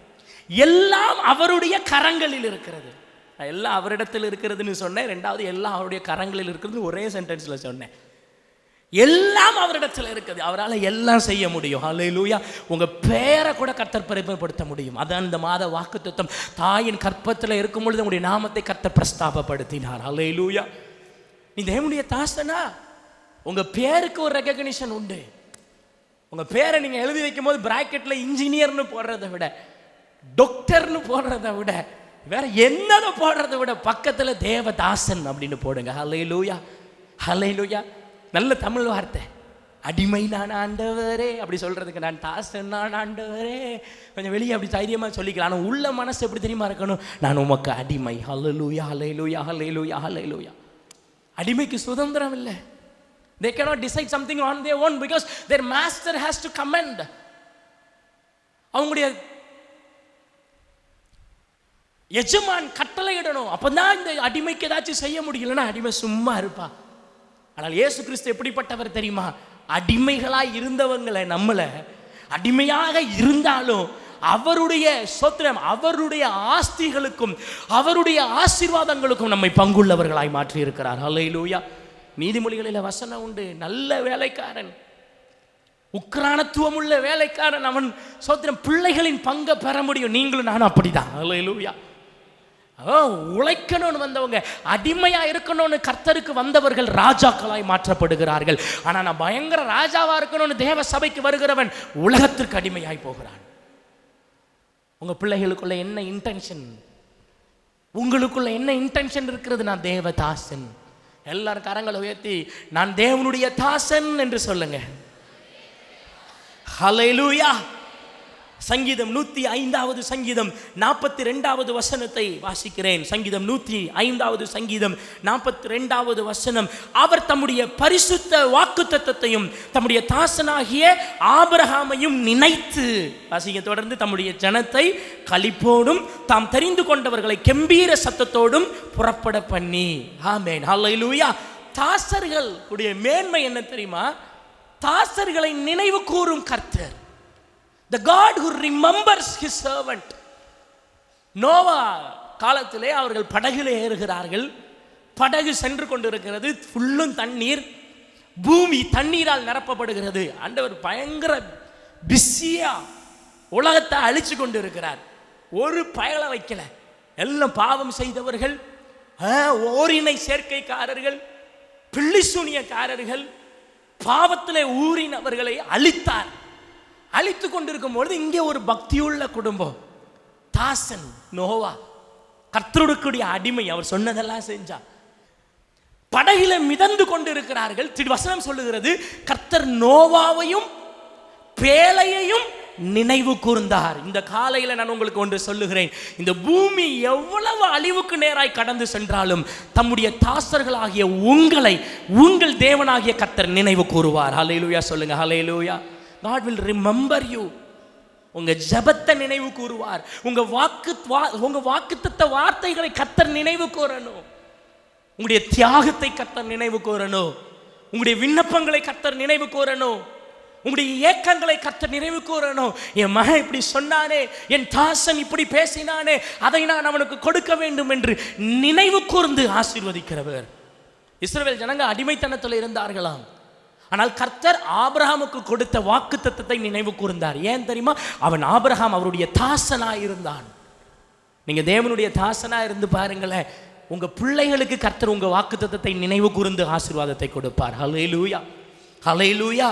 எல்லாம் அவருடைய கரங்களில் இருக்கிறது. எல்லாம் அவரிடத்தில் இருக்கிறதுன்னு சொன்னேன். 2வது எல்லாம் அவருடைய கரங்களில் இருக்கிறது ஒரே சென்டென்ஸ்ல சொன்னேன். எல்லாம் அவரிடத்தில் இருக்குது, அவரால் எல்லாம் செய்ய முடியும். ஹல்லேலூயா. உங்க பேரை கூட கர்த்தர் பெருமைப்படுத்த முடியும். அதான் இந்த மாத வாக்குத்தத்தம். தாயின் கற்பத்தில் இருக்கும் பொழுது உங்களுடைய நாமத்தை கர்த்தர் பிரஸ்தாபப்படுத்தினார். ஹல்லேலூயா. நீ தேவனுடைய தாசனா, உங்க பேருக்கு ஒரு ரெகக்னிஷன் உண்டு. உங்க பேரை நீங்க எழுதி வைக்கும் போது பிராக்கெட்ல இன்ஜினியர்னு போடுறதை விட, டாக்டர்னு போடுறதை விட, வேற என்னதை போடுறதை விட பக்கத்துல தேவதாசன் அப்படின்னு போடுங்க. ஹல்லேலூயா, ஹல்லேலூயா. நல்ல தமிழ் வார்த்தை. அடிமை நான் ஆண்டவரே அப்படி சொல்றதுக்கு, நான் தாசன் நான் ஆண்டவரே கொஞ்சம் வெளியே அப்படி தைரியமா சொல்லிக்கலாம். ஆனால் உள்ள மனசு எப்படி தெரியுமா இருக்கணும்? நான் உமக்கு அடிமை. ஹல்லேலூயா ஹல்லேலூயா ஹல்லேலூயா ஹல்லேலூயா. அடிமைக்கு சுதந்திரம் இல்லை. They cannot decide something on their own because their master has to command. அவங்களுடைய எஜமான் கட்டளை இடணும். அப்பதான் இந்த அடிமைக்கு ஏதாச்சும் செய்ய முடியலன்னா அடிமை சும்மா இருப்பா. ஆனால் இயேசு கிறிஸ்து எப்படிப்பட்டவர் தெரியுமா? அடிமைகளாய் இருந்தவங்களை, நம்மளை அடிமையாக இருந்தாலும் அவருடைய சொத்திரம், அவருடைய ஆஸ்திகளுக்கும் அவருடைய ஆசீர்வாதங்களுக்கும் நம்மை பங்குள்ளவர்களாய் மாற்றி இருக்கிறார். ஹல்லேலூயா. நீதிமொழிகளில் வசனம் உண்டு, நல்ல வேலைக்காரன், உக்ரானத்துவம் உள்ள வேலைக்காரன், அவன் சோத்திரம் பிள்ளைகளின் பங்கை பெற முடியும். நீங்களும் நானும் அப்படிதான். ஹல்லேலூயா. உழைக்கணும்னு வந்தவங்க, அடிமையா இருக்கணும்னு கர்த்தருக்கு வந்தவர்கள் ராஜாக்களாய் மாற்றப்படுகிறார்கள். ஆனா நான் பயங்கர ராஜாவா இருக்கணும்னு தேவ சபைக்கு வருகிறவன் உலகத்திற்கு அடிமையாய் போகிறான். உங்க பிள்ளைகளுக்குள்ள என்ன இன்டென்ஷன்? உங்களுக்குள்ள என்ன இன்டென்ஷன் இருக்கிறது? நான் தேவ தாசன். எல்லாரும் கரங்களை உயர்த்தி நான் தேவனுடைய தாசன் என்று சொல்லுங்க. ஹல்லேலூயா. சங்கீதம் 105வது சங்கீதம் 42வது வசனத்தை வாசிக்கிறேன். சங்கீதம் 105வது சங்கீதம் 42வது வசனம். அவர் தம்முடைய பரிசுத்த வாக்குத்தத்தத்தையும் தம்முடைய தாசனாகிய ஆபிரகாமையும் நினைத்து, வாசிக்க தொடர்ந்து, தம்முடைய ஜனத்தை களிப்போடும் தாம் தெரிந்து கொண்டவர்களை கெம்பீர சத்தத்தோடும் புறப்பட பண்ணி. ஆமென். ஹல்லேலூயா. தாசர்கள் உடைய மேன்மை என்ன தெரியுமா? தாசர்களை நினைவு கூறும் கர்த்தர். The God who remembers his servant. Noah காலத்திலே அவர்கள் படகிலே ஏறுகிறார்கள். படகு சென்று கொண்டிருக்கிறது, ஃபுல்லும் தண்ணீர், பூமி தண்ணீரால் நிரப்பப்படுகிறது. ஆண்டவர் பயங்கர பிஸியா உலகத்தை அழிச்சு கொண்டு இருக்கிறார். ஒரு பயலை வைக்கல. எல்லாம் பாவம் செய்தவர்கள், ஓரினை சேர்க்கைக்காரர்கள், பிள்ளிசூனியக்காரர்கள், பாவத்திலே ஊறினவர்களை அழித்தார். அழித்து கொண்டிருக்கும் பொழுது இங்கே ஒரு பக்தியுள்ள குடும்பம், தாசன் நோவா, கர்த்தருடைய அடிமை, அவர் சொன்னதெல்லாம் செஞ்சா. படகில மிதந்து கொண்டிருக்கிறார்கள். வசனம் சொல்லுகிறது, கர்த்தர் நோவாவையும் பேழையையும் நினைவு கூர்ந்தார். இந்த காலையில் நான் உங்களுக்கு ஒன்று சொல்லுகிறேன், இந்த பூமி எவ்வளவு அழிவுக்கு நேராய் கடந்து சென்றாலும் தம்முடைய தாசர்களாகிய உங்களை உங்கள் தேவனாகிய கர்த்தர் நினைவு கூறுவார். ஹல்லேலூயா சொல்லுங்க. ஹல்லேலூயா. God will remember you. உங்க ஜெபத்தை நினைவு கூறுவார். உங்க வாக்குத்தத்த வார்த்தைகளை கர்த்தர் நினைவு கூறணும். உங்களுடைய தியாகத்தை கர்த்தர் நினைவு கூறணும். உங்களுடைய விண்ணப்பங்களை கர்த்தர் நினைவு கூறணும். உங்களுடைய ஏக்கங்களை கர்த்தர் நினைவு கூறணும். என் மகன் இப்படி சொன்னானே, என் தாசன் இப்படி பேசினானே, அதை நான் அவனுக்கு கொடுக்க வேண்டும் என்று நினைவு கூர்ந்து ஆசீர்வதிக்கிறவர். இஸ்ரவேல் ஜனங்க அடிமைத்தனத்தில் இருந்தார்களாம். ஆனால் கர்த்தர் ஆபிரகாமுக்கு கொடுத்த வாக்குத்தத்தத்தை நினைவு கூர்ந்தார். ஏன் தெரியுமா? அவன் ஆபிரகாம் அவருடைய தாசனாய் இருந்தான். நீங்க தேவனுடைய தாசனாய் இருந்து பாருங்களேன், உங்க பிள்ளைகளுக்கு கர்த்தர் உங்க வாக்குத்தத்தத்தை நினைவு கூர்ந்து ஆசீர்வாதத்தை கொடுப்பார். ஹல்லேலூயா. ஹல்லேலூயா.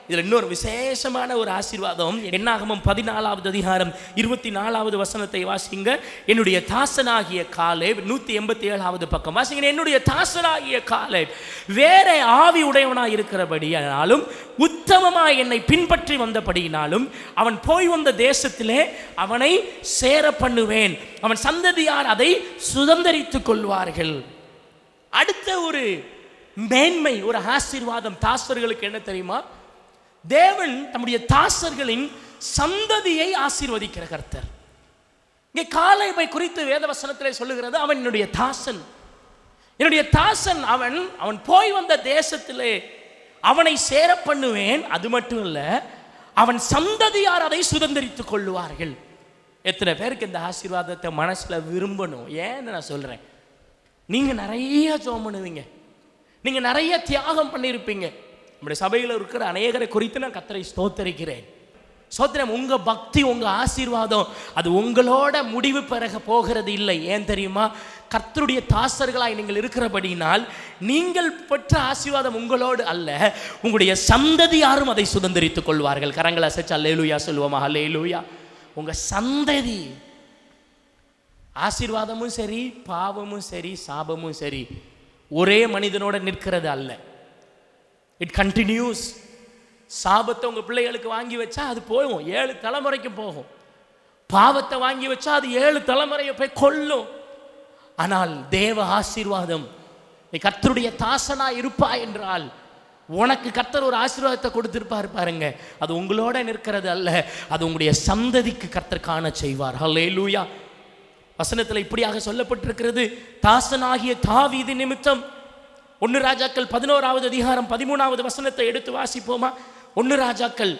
இதுல இன்னொரு விசேஷமான ஒரு ஆசீர்வாதம். என்னாகமம் 14வது அதிகாரம் 24வது வசனத்தை வாசிங்க. என்னுடைய தாசனாகிய காலேப், 187வது பக்கம் வாசிங்க. என்னுடைய தாசனாகிய காலேப் வேற ஆவி உடையவனாய் இருக்கிறபடியாலும் உத்தமமாய் என்னை பின்பற்றி வந்தபடியினாலும் அவன் போய் வந்த தேசத்திலே அவனை சேர பண்ணுவேன். அவன் சந்ததியார் அதை சுதந்தரித்துக் கொள்வார்கள். அடுத்த ஒரு மேன்மை, ஒரு ஆசீர்வாதம் தாசர்களுக்கு என்ன தெரியுமா? தேவன் தம்முடைய தாசர்களின் சந்ததியை ஆசீர்வதிக்கிற கர்த்தர். இங்கே காலேபை குறித்து வேதவசனத்திலே சொல்லுகிறது, அவன் என்னுடைய தாசன். என்னுடைய தாசன் அவன் போய் வந்த தேசத்திலே அவனை சேர பண்ணுவேன். அது மட்டும் இல்ல, அவன் சந்ததியார் அதை சுதந்தரித்துக் கொள்ளுவார்கள். எத்தனை பேருக்கு இந்த ஆசீர்வாதத்தை மனசுல விரும்பணும்? ஏன்னு நான் சொல்றேன், நீங்க நிறைய ஜெபம் பண்ணுவீங்க, நீங்க நிறைய தியாகம் பண்ணியிருப்பீங்க. நம்முடைய சபையில் இருக்கிற அநேகரை குறித்து நான் கர்த்தரை ஸ்தோத்தரிக்கிறேன். ஸ்தோத்திரம். உங்க பக்தி, உங்க ஆசீர்வாதம் அது உங்களோட முடிவு பெற போகிறது இல்லை. ஏன் தெரியுமா? கர்த்தருடைய தாசர்களாய் நீங்கள் இருக்கிறபடினால் நீங்கள் பெற்ற ஆசீர்வாதம் உங்களோடு அல்ல, உங்களுடைய சந்ததியாரும் அதை சுதந்தரித்துக் கொள்வார்கள். கரங்களை அசைச்சு அல்லேலூயா சொல்லுவோமா? அல்லேலூயா. உங்க சந்ததி ஆசீர்வாதமும் சரி, பாவமும் சரி, சாபமும் சரி ஒரே மனிதனோட நிற்கிறது அல்ல. It continues. சாபத்தை உங்க பிள்ளைகளுக்கு வாங்கி வச்சா அது போகும், 7 தலைமுறைக்கு போகும். பாவத்தை வாங்கி வச்சா அது 7 தலைமுறையை போய் கொல்லும். ஆனால் தேவ ஆசீர்வாதம், நீ கர்த்தருடைய தாசனா இருப்பா என்றால் உனக்கு கர்த்தர் ஒரு ஆசீர்வாதத்தை கொடுத்திருப்பார் பாருங்க. அது உங்களோட நிற்கிறது அல்ல, அது உங்களுடைய சந்ததிக்கு கர்த்தர் காண செய்வார். ஹல்லேலூயா. வசனத்தில் இப்படியாக சொல்லப்பட்டிருக்கிறது, தாசனாகிய தாவீது நிமித்தம். 1 ராஜாக்கள் 11வது அதிகாரம் 13வது வசனத்தை எடுத்து வாசிப்போமா? 1 ராஜாக்கள்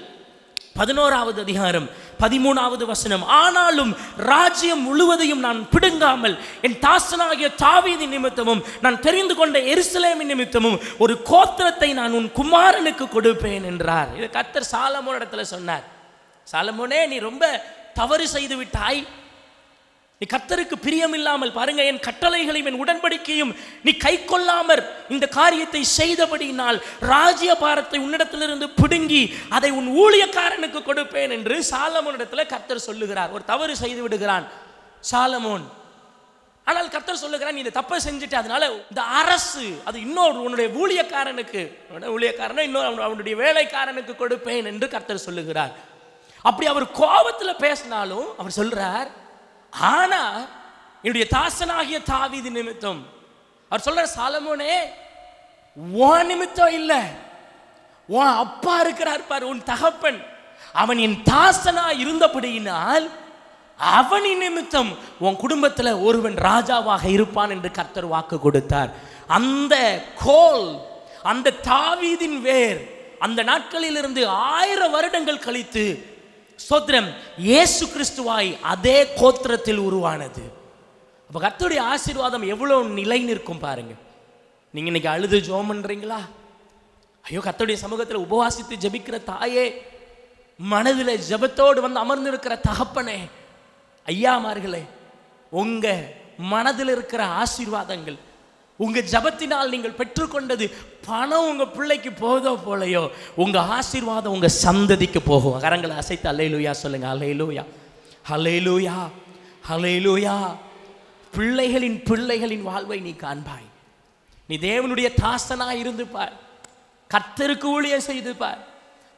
11வது அதிகாரம் 13வது வசனம். ஆனாலும் ராஜ்யம் முழுவதையும் நான் பிடுங்காமல் என் தாசனாகிய தாவீது நிமித்தமும் நான் தெரிந்து கொண்ட எருசலேமின் நிமித்தமும் ஒரு கோத்திரத்தை நான் உன் குமாரனுக்கு கொடுப்பேன் என்றார். இது கர்த்தர் சாலமோன் இடத்துல சொன்னார். சாலமோனே, நீ ரொம்ப தவறு செய்து விட்டாய், நீ கர்த்தருக்கு பிரியமில்லாமல் பாருங்க, என் கட்டளைகளையும் என் உடன்படிக்கையும் நீ கை கொள்ளாமற் இந்த காரியத்தை செய்தபடியினால் ராஜ்ய பாரத்தை உன்னிடத்திலிருந்து பிடுங்கி அதை உன் ஊழியக்காரனுக்கு கொடுப்பேன் என்று சாலமோன் இடத்துல கர்த்தர் சொல்லுகிறார். ஒரு தவறு செய்து விடுகிறான் சாலமோன். ஆனால் கர்த்தர் சொல்லுகிறான், நீ இந்த தப்பை செஞ்சுட்டு அதனால இந்த அரசு அது இன்னொரு உன்னுடைய ஊழியக்காரனுக்கு, இன்னொரு அவனுடைய வேலைக்காரனுக்கு கொடுப்பேன் என்று கர்த்தர் சொல்லுகிறார். அப்படி அவர் கோபத்தில் பேசினாலும் அவர் சொல்றார், ஆனா என்னுடைய தாசனாகிய தாவீது நிமித்தம். அவர் சொல்றார், சாலமோனே, உன் நிமித்தம் இல்ல, உன் அப்பா இருக்கிறார் பாரு, உன் தகப்பன், அவன் என் தாசனா இருந்தபடியினால் அவனின் நிமித்தம் உன் குடும்பத்தில் ஒருவன் ராஜாவாக இருப்பான் என்று கர்த்தர் வாக்கு கொடுத்தார். அந்த கோல், அந்த தாவீதின் வேர் அந்த நாட்களிலிருந்து 1000 வருடங்கள் கழித்து ஸ்தோத்திரம் இயேசு கிறிஸ்துவாய் அதே கோத்திரத்தில் உருவானது. அப்போ கர்த்தருடைய ஆசீர்வாதம் எவ்வளோ நிலை நிற்கும் பாருங்க. நீங்க இன்னைக்கு அழுது ஜெபம் பண்றீங்களா? ஐயோ, கர்த்தருடைய சமூகத்தில் உபவாசித்து ஜெபிக்கிற தாயே, மனதில் ஜெபத்தோடு வந்து அமர்ந்திருக்கிற தகப்பனே, ஐயாமார்களே, உங்க மனதில் இருக்கிற ஆசீர்வாதங்கள், உங்க ஜபத்தினால் நீங்கள் பெற்றுக்கொண்டது பணம் உங்க பிள்ளைக்கு போதோ போலையோ, உங்க ஆசீர்வாதம் உங்க சந்ததிக்கு போகும். கரங்களை அசைத்து அல்லேலூயா சொல்லுங்க. அல்லேலூயா, அல்லேலூயா, அல்லேலூயா. பிள்ளைகளின் வாழ்வை நீ காண்பாய். நீ தேவனுடைய தாசனாய் இருந்து பார், கர்த்தருக்கு ஊழியம் செய்து பார்,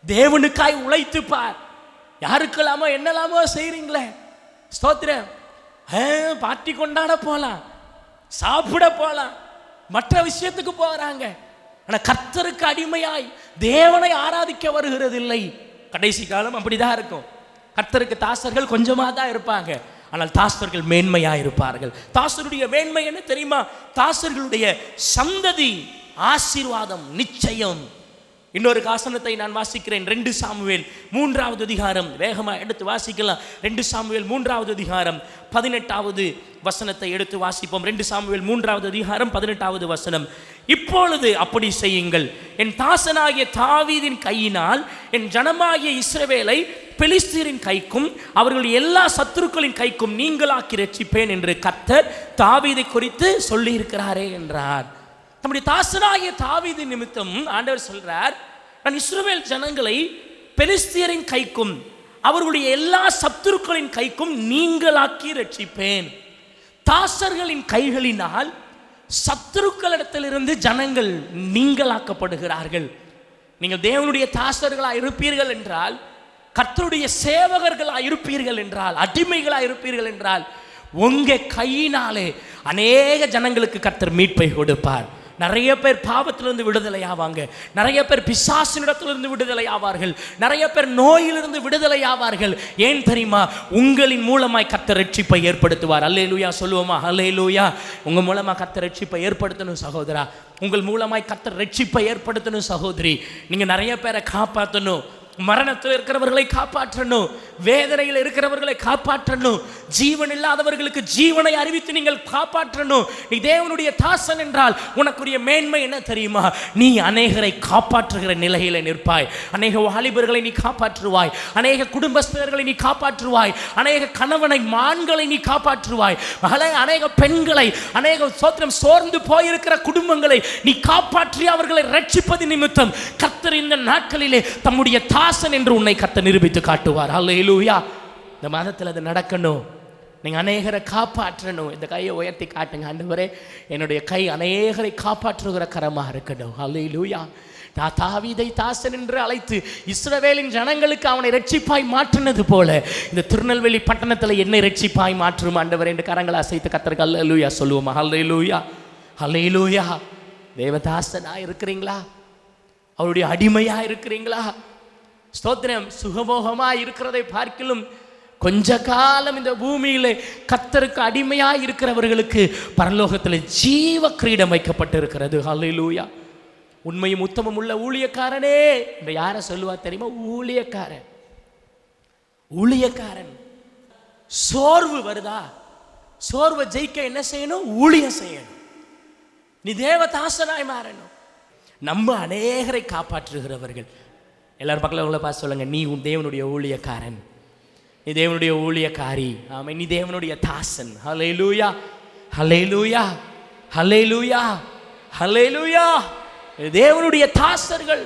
தேவனுக்காய் உழைத்து பார். யாருக்கெல்லாமோ என்னெல்லாமோ செய்றீங்களே, ஸ்தோத்திரம், பார்ட்டி கொண்டாட போலாம், சாப்பிட போலாம், மற்ற விஷயத்துக்கு போறாங்க. ஆனா கர்த்தருக்கு அடிமையாய் தேவனை ஆராதிக்க வருகிறது இல்லை. கடைசி காலம் அப்படிதான் இருக்கும். கர்த்தருக்கு தாசர்கள் கொஞ்சமா தான் இருப்பாங்க, ஆனால் தாசர்கள் மேன்மையா இருப்பார்கள். தாசருடைய மேன்மை என்ன தெரியுமா? தாசர்களுடைய சந்ததி ஆசீர்வாதம் நிச்சயம். இன்னொரு காசனத்தை நான் வாசிக்கிறேன். 2 சாமுவேல் 3வது அதிகாரம், வேகமா எடுத்து வாசிக்கலாம். 2 சாமுவேல் 3வது அதிகாரம் 18வது வசனத்தை எடுத்து வாசிப்போம். 2 சாமுவேல் 3வது அதிகாரம் 18வது வசனம். இப்பொழுது அப்படி செய்யுங்கள், என் தாசனாகிய தாவீதின் கையினால் என் ஜனமாகிய இஸ்ரவேலை பெலிஸ்தீரின் கைக்கும் அவர்களுடைய எல்லா சத்துருக்களின் கைக்கும் நீங்களாக்கி ரட்சிப்பேன் என்று கர்த்தர் தாவீதை குறித்து சொல்லி இருக்கிறாரே என்றார். நம்முடைய தாசனாகிய தாவீது நிமித்தம் ஆண்டவர் சொல்றார், நான் இஸ்ரவேல் ஜனங்களை பெலிஸ்தியரின் கைக்கும் அவர்களுடைய எல்லா சத்துருக்களின் கைக்கும் நீங்களாக்கி ரட்சிப்பேன். தாசர்களின் கைகளினால் சத்துருக்களிடத்திலிருந்து ஜனங்கள் நீங்களாக்கப்படுகிறார்கள். நீங்கள் தேவனுடைய தாசர்களாக இருப்பீர்கள் என்றால், கர்த்தருடைய சேவகர்களாக இருப்பீர்கள் என்றால், அடிமைகளாக இருப்பீர்கள் என்றால், உங்க கையினாலே அநேக ஜனங்களுக்கு கர்த்தர் மீட்பை கொடுப்பார். நிறைய பேர் பாவத்திலிருந்து விடுதலை ஆவாங்க, நிறைய பேர் பிசாசினிடத்திலிருந்து விடுதலை ஆவார்கள், நிறைய பேர் நோயிலிருந்து விடுதலை ஆவார்கள். ஏன் தெரியுமா? உங்களின் மூலமாய் கர்த்தர் ரட்சிப்பை ஏற்படுத்துவார். அல்லேலூயா சொல்லுவோமா? அல்லேலூயா. உங்க மூலமா கர்த்தர் ரட்சிப்பை ஏற்படுத்தணும் சகோதரா, உங்கள் மூலமாய் கர்த்தர் ரட்சிப்பை ஏற்படுத்தணும் சகோதரி. நீங்க நிறைய பேரை காப்பாற்றணும், மரணத்தில் இருக்கிறவர்களை காப்பாற்றணும், வேதனையில் இருக்கிறவர்களை காப்பாற்றணும், ஜீவன் இல்லாதவர்களுக்கு ஜீவனை அறிவித்து நீங்கள் காப்பாற்றணும். நீ தேவனுடைய தாசன் என்றால் உனக்குரிய மேன்மை என்ன தெரியுமா? நீ அநேகரை காப்பாற்றுகிற நிலையில நிற்பாய். அநேக வாலிபர்களை நீ காப்பாற்றுவாய், அநேக குடும்பஸ்தர்களை நீ காப்பாற்றுவாய், அநேக கணவனை மான்களை நீ காப்பாற்றுவாய், அநேக பெண்களை, அநேக சோத்திரம் சோர்ந்து போயிருக்கிற குடும்பங்களை நீ காப்பாற்றி அவர்களை ரட்சிப்பது நிமித்தம் கர்த்தர் இந்த நாட்களிலே தம்முடைய தாசன் என்று உன்னை கர்த்தர் நிரூபித்து காட்டுவார். அல்லேலூயா. இந்த மாதத்தில் அது நடக்கணும். நீங்கள் அநேகரை காப்பாற்றணும். இந்த கையை உயர்த்தி காட்டுங்க. ஆண்டவரே, என்னுடைய கை அநேகரை காப்பாற்றுகிற கரமாக இருக்கணும். அல்லேலூயா. தாவீதை தாசன் என்று அழைத்து இஸ்ரவேலின் ஜனங்களுக்கு அவனை இரட்சிப்பாய் மாற்றினது போல இந்த திருநெல்வேலி பட்டணத்தில் என்னை இரட்சிப்பாய் மாற்றும் ஆண்டவர் என்று கரங்களை அசைத்து கர்த்தருக்கு அல்லேலூயா சொல்லுவோம். அல்லேலூயா, அல்லேலூயா. தேவதாசனா இருக்கிறீங்களா? அவருடைய அடிமையா இருக்கிறீங்களா? ஸ்தோத்திரம். சுகபோகமா இருக்கிறதை பார்க்கிலும் கொஞ்ச காலம் இந்த பூமியிலே கர்த்தருக்கு அடிமையா இருக்கிறவர்களுக்கு பரலோகத்தில் ஜீவ கிரீடம் வைக்கப்பட்டு இருக்கிறது. அல்லேலூயா. உண்மையும் உத்தமம் உள்ள ஊழியக்காரனே என்று யாரை சொல்லுவா தெரியுமா? ஊழியக்காரன். ஊழியக்காரன். சோர்வு வருதா? சோர்வை ஜெயிக்க என்ன செய்யணும்? ஊழியம் செய்யணும். நீ தேவதாசனாய் மாறணும். நம்ம அநேகரை காப்பாற்றுகிறவர்கள். எல்லாரும் பக்கத்தில் உங்களை பார்த்து சொல்லுங்க, நீ உன் தேவனுடைய ஊழியக்காரன், நீ தேவனுடைய ஊழியக்காரி. ஆமா, நீ தேவனுடைய தாசன். ஹல்லேலூயா, ஹல்லேலூயா, ஹல்லேலூயா, ஹல்லேலூயா. தேவனுடைய தாசர்கள்.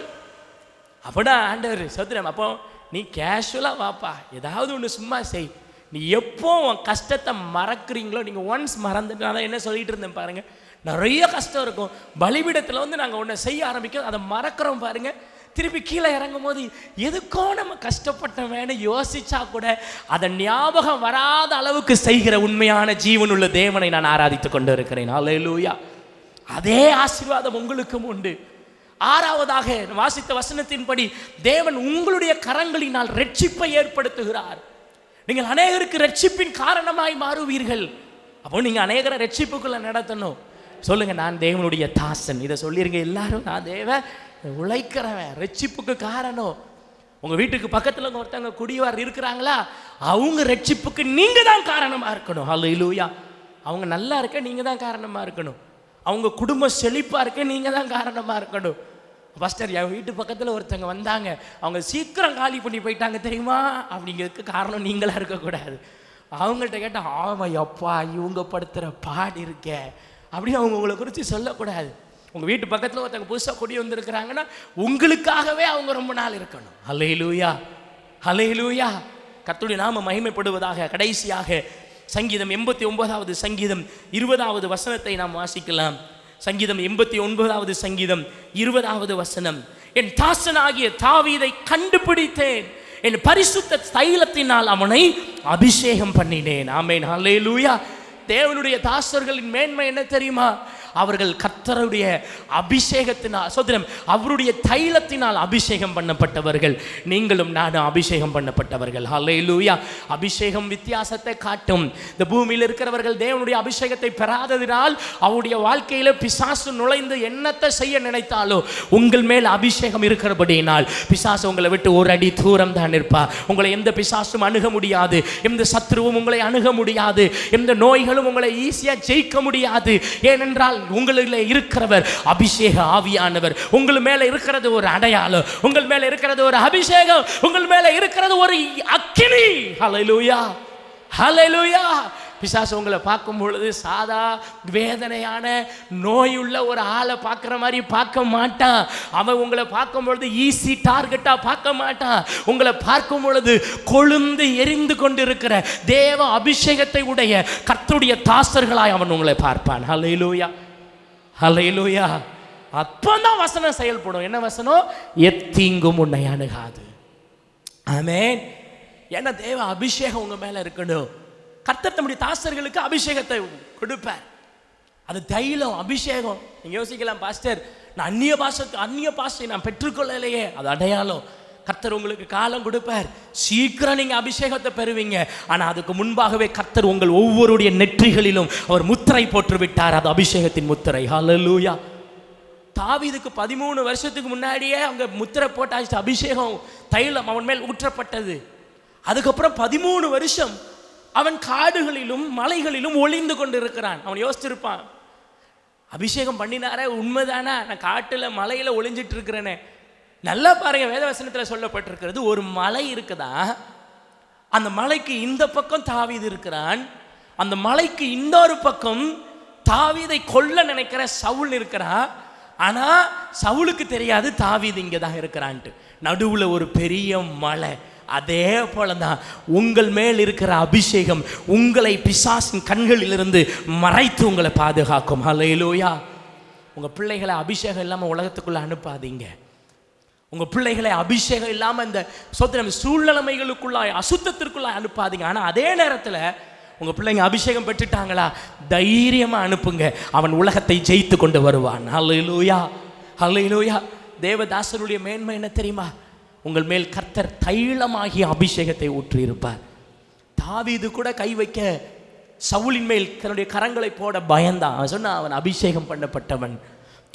அப்படா ஆண்டவர் சோத்திரம். அப்போ நீ கேஷுவலாக வாப்பா, ஏதாவது ஒன்று சும்மா செய். நீ எப்போ உன் கஷ்டத்தை மறக்கிறீங்களோ, நீங்கள் ஒன்ஸ் மறந்துட்டு, நான் என்ன சொல்லிட்டு இருந்தேன் பாருங்கள், நிறைய கஷ்டம் இருக்கும். பலிபீடத்தில் வந்து நாங்கள் ஒன்று செய்ய ஆரம்பிக்கிறோம், அதை மறக்கிறோம் பாருங்கள். திருப்பி கீழே இறங்கும் போது எதுக்கோ நம்ம கஷ்டப்பட்டவன்னு யோசிச்சா கூட அதை ஞாபகம் வராத அளவுக்கு செய்கிற உண்மையான ஜீவனுள்ள தேவனை நான் ஆராதித்து கொண்டு இருக்கிறேன். அல்லேலூயா. அதே ஆசீர்வாதம் உங்களுக்கும் உண்டு. ஆறாவதாக வாசித்த வசனத்தின்படி தேவன் உங்களுடைய கரங்களினால் ரட்சிப்பை ஏற்படுத்துகிறார். நீங்கள் அநேகருக்கு ரட்சிப்பின் காரணமாய் மாறுவீர்கள். அப்போ நீங்கள் அநேகரை ரட்சிப்புக்குள்ள நடத்தணும். சொல்லுங்க, நான் தேவனுடைய தாசன். இதை சொல்லிருங்க எல்லாரும். நான் தேவ உழைக்கிறவன், ரட்சிப்புக்கு காரணம். உங்க வீட்டுக்கு பக்கத்தில் ஒருத்தவங்க குடிவார் இருக்கிறாங்களா, அவங்க ரட்சிப்புக்கு நீங்க தான் காரணமா இருக்கணும். அல்லேலூயா. அவங்க நல்லா இருக்க நீங்க தான் காரணமா இருக்கணும். அவங்க குடும்பம் செழிப்பா இருக்க நீங்க தான் காரணமா இருக்கணும். பாஸ்டர், என் வீட்டு பக்கத்தில் ஒருத்தவங்க வந்தாங்க, அவங்க சீக்கிரம் காலி பண்ணி போயிட்டாங்க தெரியுமா, அப்படிங்கிறதுக்கு காரணம் நீங்களா இருக்கக்கூடாது. அவங்கள்ட்ட கேட்டால் ஆமா அப்பா இவங்க படுத்துகிற பாடு இருக்க அப்படின்னு அவங்க உங்களை குறித்து சொல்லக்கூடாது. உங்கள் வீட்டு பக்கத்தில் ஒருத்தவங்க புதுசாக கொடி வந்திருக்கிறாங்கன்னா உங்களுக்காகவே அவங்க ரொம்ப நாள் இருக்கணும். அல்லேலூயா, அல்லேலூயா. கர்த்தருடைய நாம மகிமைப்படுவதாக. கடைசியாக சங்கீதம் 89வது சங்கீதம் 20வது வசனத்தை நாம் வாசிக்கலாம். சங்கீதம் 89வது சங்கீதம் 20வது வசனம். என் தாசனாகிய தாவீதை கண்டுபிடித்தேன், என் பரிசுத்த தைலத்தினால் அவனை அபிஷேகம் பண்ணினேன். ஆமென், அல்லேலூயா. தேவனுடைய தாசர்களின் மேன்மை என்ன தெரியுமா? அவர்கள் கர்த்தருடைய அபிஷேகத்தினால், சோதரம், அவருடைய தைலத்தினால் அபிஷேகம் பண்ணப்பட்டவர்கள். நீங்களும் நானும் அபிஷேகம் பண்ணப்பட்டவர்கள். ஹல்லேலூயா. அபிஷேகம் வித்தியாசத்தை காட்டும். இந்த பூமியில் இருக்கிறவர்கள் தேவனுடைய அபிஷேகத்தை பெறாததினால் அவருடைய வாழ்க்கையில பிசாசு நுழைந்து என்னத்தை செய்ய நினைத்தாலோ, உங்கள் மேல் அபிஷேகம் இருக்கிறபடியினால் பிசாசு உங்களை விட்டு ஒரு அடி தூரம் தான் இருப்பா. உங்களை எந்த பிசாசும் அணுக முடியாது, எந்த சத்ருவும் உங்களை அணுக முடியாது, எந்த நோய்களும் உங்களை ஈஸியா ஜெயிக்க முடியாது. ஏனென்றால் உங்களிலே இருக்கிறவர் அபிஷேக ஆவியானவர். உங்கள் மேல இருக்கிறது ஒரு அடையாளம், உங்கள் மேல இருக்கிறது ஒரு அபிஷேகம், உங்கள் மேல இருக்கிறது ஒரு அக்கினி. ஹல்லேலூயா, ஹல்லேலூயா. பிசாசு உங்களை பார்க்கும் பொழுது சாதா வேதனையான நோயுள்ள ஒரு ஆளை பார்க்குற மாதிரி பார்க்க மாட்டான். அவன் உங்களை பார்க்கும் பொழுது ஈஸி டார்கெட்டாக பார்க்க மாட்டான். உங்களை பார்க்கும் பொழுது கொழுந்து எரிந்து கொண்டிருக்கிற தேவ அபிஷேகத்தை உடைய கர்த்தருடைய தாசர்களாய் அவன் உங்களை பார்ப்பான். ஹல்லேலூயா, ஹல்லேலூயா. அப்பதான் வசனம் செயல்படும். என்ன வசனம்? எத்தீங்கும் உன்னை அணுகாது. ஆமென். ஏன்னா தேவ அபிஷேகம் உங்க மேல இருக்கணும். கர்த்தர் தம்முடைய தாசர்களுக்கு அபிஷேகத்தை கொடுப்பார். அது தைலம், அபிஷேகம். நீங்க யோசிக்கலாம், பாஸ்டர் நான் அந்நிய பாஷை நான் பெற்றுக்கொள்ளலையே. அது அடையாளம். கர்த்தர் உங்களுக்கு காலம் கொடுப்பார், சீக்கிரம் நீங்க அபிஷேகத்தை பெறுவீங்க. ஆனா அதுக்கு முன்பாகவே கர்த்தர் உங்கள் ஒவ்வொருடைய நெற்றிகளிலும் அவர் முத்திரை போட்டு விட்டார். அது அபிஷேகத்தின் முத்திரை. ஹல்லேலூயா. தாவீதுக்கு 13 வருஷத்துக்கு முன்னாடியே அவங்க முத்திரை போட்டாச்சு. அபிஷேகம் தைலம் அவன் மேல் ஊற்றப்பட்டது. அதுக்கப்புறம் 13 வருஷம் அவன் காடுகளிலும் மலைகளிலும் ஒளிந்து கொண்டு இருக்கிறான். அவன் யோசிச்சிருப்பான், அபிஷேகம் பண்ணினாரே உண்மைதானா, நான் காட்டுல மலையில ஒளிஞ்சிட்டு இருக்கிறேனே. நல்லா பாருங்க, வேதவசனத்தில் சொல்லப்பட்டிருக்கிறது, ஒரு மலை இருக்குதா, அந்த மலைக்கு இந்த பக்கம் தாவீது இருக்கிறான், அந்த மலைக்கு இன்னொரு பக்கம் தாவீதை கொல்ல நினைக்கிற சவுல் இருக்கிறான். ஆனா சவுலுக்கு தெரியாது தாவீது இங்கே தான் இருக்கிறான்ட்டு. நடுவுல ஒரு பெரிய மலை. அதே போலதான் உங்கள் மேல் இருக்கிற அபிஷேகம் உங்களை பிசாசின் கண்களிலிருந்து மறைத்து உங்களை பாதுகாக்கும். ஹல்லேலூயா. உங்க பிள்ளைகளை அபிஷேகம் இல்லாமல் உலகத்துக்குள்ள அனுப்பாதீங்க. உங்க பிள்ளைகளை அபிஷேகம் இல்லாம இந்த சோத்திரம் சூழ்நிலைமைகளுக்குள்ளாய் அசுத்தத்திற்குள்ளாய் அனுப்பாதீங்க. ஆனா அதே நேரத்தில் உங்க பிள்ளைங்க அபிஷேகம் பெற்றுட்டாங்களா, தைரியமா அனுப்புங்க. அவன் உலகத்தை ஜெயித்து கொண்டு வருவான். ஹல்லேலூயா, ஹல்லேலூயா. தேவதாசனுடைய மேன்மை என்ன தெரியுமா? உங்கள் மேல் கர்த்தர் தைலமாகிய அபிஷேகத்தை ஊற்றி இருப்பார். தாவீது கூட கை வைக்க சவுலின் மேல் தன்னுடைய கரங்களை போட பயந்தான். அவன் சொன்னா அவன் அபிஷேகம் பண்ணப்பட்டவன்.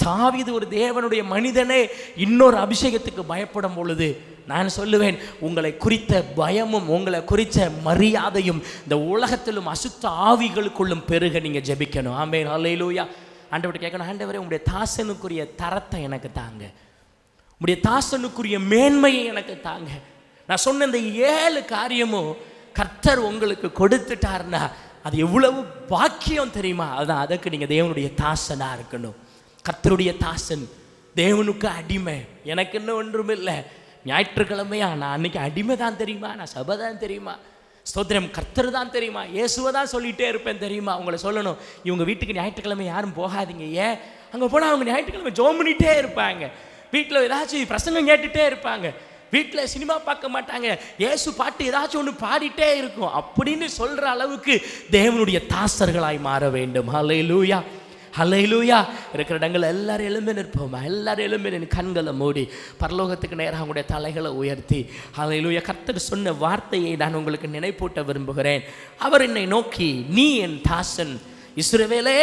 தாவீது ஒரு தேவனுடைய மனிதனே இன்னொரு அபிஷேகத்துக்கு பயப்படும் பொழுது நான் சொல்லுவேன், உங்களை குறித்த பயமும் உங்களை குறித்த மரியாதையும் இந்த உலகத்திலும் அசுத்த ஆவிகளுக்குள்ளும் பெருக நீங்க ஜெபிக்கணும். ஆமென், ஹல்லேலூயா. ஆண்டவர்கிட்ட கேட்கணும், ஆண்டவரே உங்களுடைய தாசனுக்குரிய தரத்தை எனக்கு தாங்க, உங்களுடைய தாசனுக்குரிய மேன்மையை எனக்கு தாங்க. நான் சொன்ன இந்த 7 காரியமும் கர்த்தர் உங்களுக்கு கொடுத்துட்டார்னா அது எவ்வளவு பாக்கியம் தெரியுமா? அதுதான், அதுக்கு நீங்க தேவனுடைய தாசனா இருக்கணும். கர்த்தருடைய தாசன், தேவனுக்கு அடிமை. எனக்கு இன்னும் ஒன்றும் இல்லை. ஞாயிற்றுக்கிழமையா நான் அன்னைக்கு அடிமை தான் தெரியுமா, நான் சபை தான் தெரியுமா, ஸ்தோத்திரம் கர்த்தர் தான் தெரியுமா, இயேசுவை தான் சொல்லிகிட்டே இருப்பேன் தெரியுமா. உங்களை சொல்லணும், இவங்க வீட்டுக்கு ஞாயிற்றுக்கிழமை யாரும் போகாதீங்க. ஏன்? அங்கே போனால் அவங்க ஞாயிற்றுக்கிழமை ஜோம் பண்ணிகிட்டே இருப்பாங்க, வீட்டில் ஏதாச்சும் பிரசங்கம் கேட்டுகிட்டே இருப்பாங்க, வீட்டில் சினிமா பார்க்க மாட்டாங்க, இயேசு பாட்டு ஏதாச்சும் ஒன்று பாடிட்டே இருக்கும். அப்படின்னு சொல்கிற அளவுக்கு தேவனுடைய தாசர்களாய் மாற வேண்டும். ஹல்லேலூயா, ஹல்லேலூயா. இருக்கிற இடங்கள் எல்லாரும் எழும்பி நிற்போமா? எல்லாரும் எழும்பி கண்களை மூடி பரலோகத்துக்கு நேராக அவங்களுடைய தலைகளை உயர்த்தி ஹல்லேலூயா. கர்த்தர் சொன்ன வார்த்தையை நான் உங்களுக்கு நினைப்பூட்ட விரும்புகிறேன். அவர் என்னை நோக்கி, நீ என் தாசன் இஸ்ரவேலே,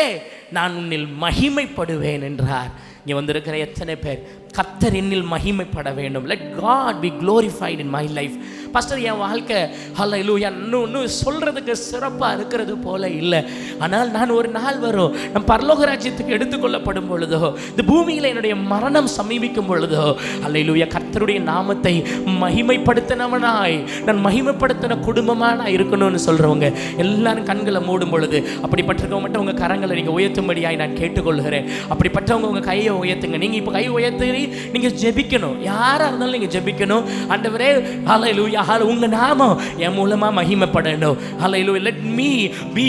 நான் உன்னில் மகிமைப்படுவேன் என்றார். இங்கே வந்திருக்கிற எத்தனை பேர் கர்த்தர் என்னில் மகிமைப்பட வேண்டும்? Let God be glorified in my life. Pastor, என் வாழ்க்கை ஹல்லேலூயா இன்னும் சொல்கிறதுக்கு சிறப்பாக இருக்கிறது போல இல்லை. ஆனால் நான் ஒரு நாள் வரும், நம் பரலோக ராஜ்யத்துக்கு எடுத்துக்கொள்ளப்படும் பொழுதோ, இந்த பூமியில் என்னுடைய மரணம் சமீபிக்கும் பொழுதோ, ஹல்லேலூயா, கர்த்தருடைய நாமத்தை மகிமைப்படுத்தினவனாய், நான் மகிமைப்படுத்தின குடும்பமாக நான் இருக்கணும்னு சொல்கிறவங்க எல்லாரும் கண்களை மூடும் பொழுது, அப்படிப்பட்டிருக்கவங்க மட்டும் உங்கள் கரங்களை நீங்கள் உயர்த்தும்படியாய் நான் கேட்டுக்கொள்கிறேன். அப்படிப்பட்டவங்க உங்கள் கையை உயர்த்துங்க. நீங்கள் இப்போ கை உயர்த்தி நீங்கள் ஜெபிக்கணும். யாராக இருந்தாலும் நீங்கள் ஜெபிக்கணும். ஆண்டவரே ஹல்லேலூயா, உங்க நாமம் என் மூலமா மகிமைப்படணும். ஹல்லேலூயா, let me be,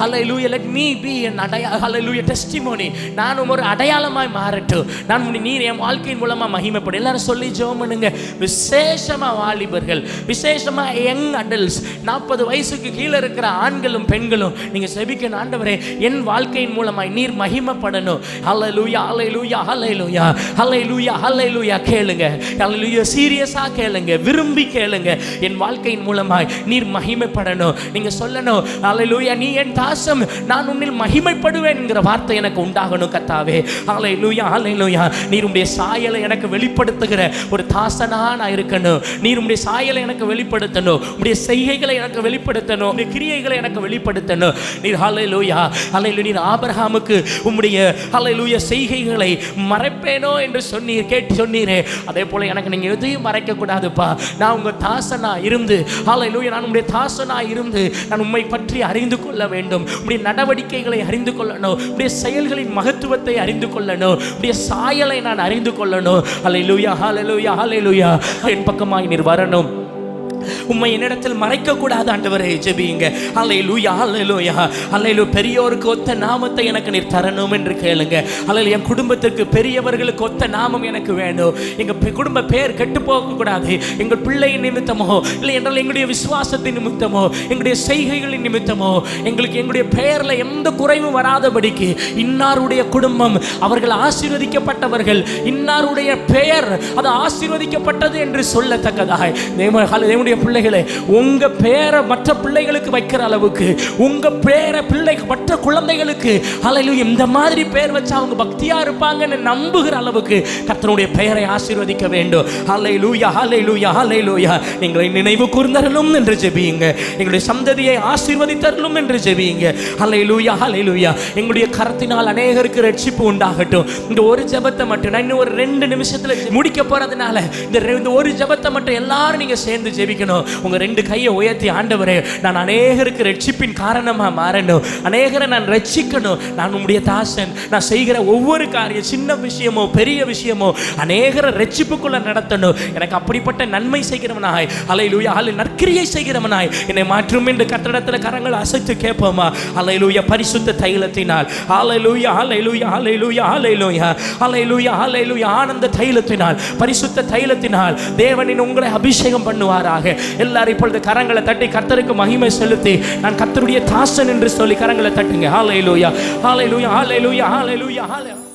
hallelujah, let me be an hallelujah testimony. நான் ஒரு அடையாளமாய் மாறட்டும். நான் நீர் என் வாழ்க்கையின் மூலமா மகிமைப்படும். எல்லாரும் சொல்லி ஜெபம் பண்ணுங்க. விசேஷமா வாலிபர்கள், விசேஷமா யங் அடல்ட்ஸ், 40 வயசுக்கு கீழே இருக்கிற ஆண்களும் பெண்களும் நீங்க ஜெபிக்கணும். ஆண்டவரே, என் வாழ்க்கையின் மூலமாய் நீர் மகிமைப்படணும். ஹல்லேலூயா, ஹல்லேலூயா, ஹல்லேலூயா, ஹல்லேலூயா, ஹல்லேலூயா. கேளுங்க, ஹல்லேலூயா, சீரியஸா கேளுங்க, விரும்பி கேளுங்க. என் வாழ்க்கையின் மூலமாய் நீர் மகிமைப்படணும். நீங்க சொல்லணும், ஹல்லேலூயா, நீ என் தாசன், நான் உன்னில் மகிமைப்படுவேன் என்கிற வார்த்தை எனக்கு உண்டாகணும் கர்த்தாவே. ஹல்லேலூயா, ஹல்லேலூயா. நீர் உம்முடைய சாயலை எனக்கு வெளிப்படுத்துகிற ஒரு தாசனா நான் இருக்கணும். நீர் உம்முடைய சாயலை எனக்கு வெளிப்படுத்தணும், உம்முடைய செய்கைகளை எனக்கு வெளிப்படுத்தணும், உம்முடைய கிரியைகளை எனக்கு வெளிப்படுத்தணும். நீர் ஹல்லேலூயா, ஹல்லேலூயா, நீர் ஆபிரகாமுக்கு உம்முடைய ஹல்லேலூயா செய்கைகளை மறைப்பேனோ என்று சொன்னீர், கேட்டு சொன்னீரே, அதே போல எனக்கு நீங்க எதையும் மறைக்க கூடாதுப்பா. நான் உங்க தாசனா இருந்து, ஹல்லேலூயா, நான் உம்முடைய தாசனா இருந்து நான் உம்மை பற்றி அறிந்து கொள்ள வேண்டும். உம்முடைய நடவடிக்கைகளை அறிந்து கொள்ளணும், உம்முடைய செயல்களின் மகத்துவத்தை அறிந்து கொள்ளணும், உம்முடைய சாயலை நான் அறிந்து கொள்ளணும். ஹல்லேலூயா, ஹல்லேலூயா, ஹல்லேலூயா. என் பக்கமாய் நீர் வரணும். உம்மை என்னிடத்தில் மறைக்க கூடாது ஆண்டவரே. ஜெபிங்க. ஹல்லேலூயா, ஹல்லேலூயா, ஹல்லேலூயா. பெரியோருக்கு ஒத்த நாமத்தை எனக்கு நீர் தரணும் என்று கேளுங்க. ஹல்லேலூயா. என் குடும்பத்துக்கு பெரியவர்களுக்கு ஒத்த நாமம் எனக்கு வேணும். எங்க குடும்ப பேர் கெட்டு போக கூடாது. எங்கள் பிள்ளையின் நிமித்தமோ, இல்லை என்றால் எங்களுடைய விசுவாசத்தின் நிமித்தமோ, எங்களுடைய செய்கைகளின் நிமித்தமோ, எங்களுக்கு எங்களுடைய பெயர்ல எந்த குறைவும் வராதபடிக்கு, இன்னாருடைய குடும்பம் அவர்கள் ஆசீர்வதிக்கப்பட்டவர்கள், இன்னாருடைய பெயர் அது ஆசீர்வதிக்கப்பட்டது என்று சொல்லத்தக்கதாய் தேவனுடைய பிள்ளைகளே, உங்க பேரை மற்ற பிள்ளைகளுக்கு வைக்கிற அளவுக்கு, உங்க பேரை பிள்ளை மற்ற குழந்தைகளுக்கு ஹல்லேலூயா இந்த மாதிரி பேர் வச்சா அவங்க பக்தியா இருப்பாங்கன்னு நம்புகிற அளவுக்கு கர்த்தருடைய பெயரை ஆசீர்வதிக்க வேண்டும். ஹல்லேலூயா, ஹல்லேலூயா, ஹல்லேலூயா. எங்களை நினைவு கூர்ந்தருளும் என்று ஜெபியுங்க. எங்களுடைய சந்ததியை ஆசீர்வதித்தருளும் என்று ஜெபியுங்க. ஹல்லேலூயா, ஹல்லேலூயா. எங்களுடைய கரத்தினால் அநேகருக்கு ரட்சிப்பு உண்டாகட்டும். இந்த ஒரு ஜெபத்தை மட்டும் நான் இன்னும் ஒரு 2 நிமிஷத்துல முடிக்க போறதுனால இந்த ஒரு ஜெபத்தை மட்டும் எல்லாரும் நீங்க சேர்ந்து ஜெபிக்கணும். சொல்லணும். உங்க 2 கையை உயர்த்தி, ஆண்டவரே நான் அநேகருக்கு ரட்சிப்பின் காரணமா மாறணும், அநேகரை நான் ரட்சிக்கணும், நான் உம்முடைய தாசன், நான் செய்கிற ஒவ்வொரு காரியம் சின்ன விஷயமோ பெரிய விஷயமோ அநேகரை ரட்சிப்புக்குள்ள நடத்தணும், எனக்கு அப்படிப்பட்ட நன்மை செய்கிறவனாய், அல்லேலூயா, நற்கிரியை செய்கிறவனாய் என்னை மாற்றும் என்று கர்த்தரிடத்தில் கரங்களை அசைத்து கேட்போமா? அல்லேலூயா. பரிசுத்த தைலத்தினால், அல்லேலூயா அல்லேலூயா அல்லேலூயா அல்லேலூயா அல்லேலூயா அல்லேலூயா, ஆனந்த தைலத்தினால், பரிசுத்த தைலத்தினால் தேவனின் உங்களை அபிஷேகம் பண்ணுவாராக. எல்லாரும் இப்பொழுது கரங்களை தட்டி கர்த்தருக்கு மகிமை செலுத்தி, நான் கர்த்தருடைய தாசன் என்று சொல்லி கரங்களை தட்டுங்க. ஹல்லேலூயா ஹல்லேலூயா ஹல்லேலூயா ஹல்லேலூயா ஹல்லேலூயா.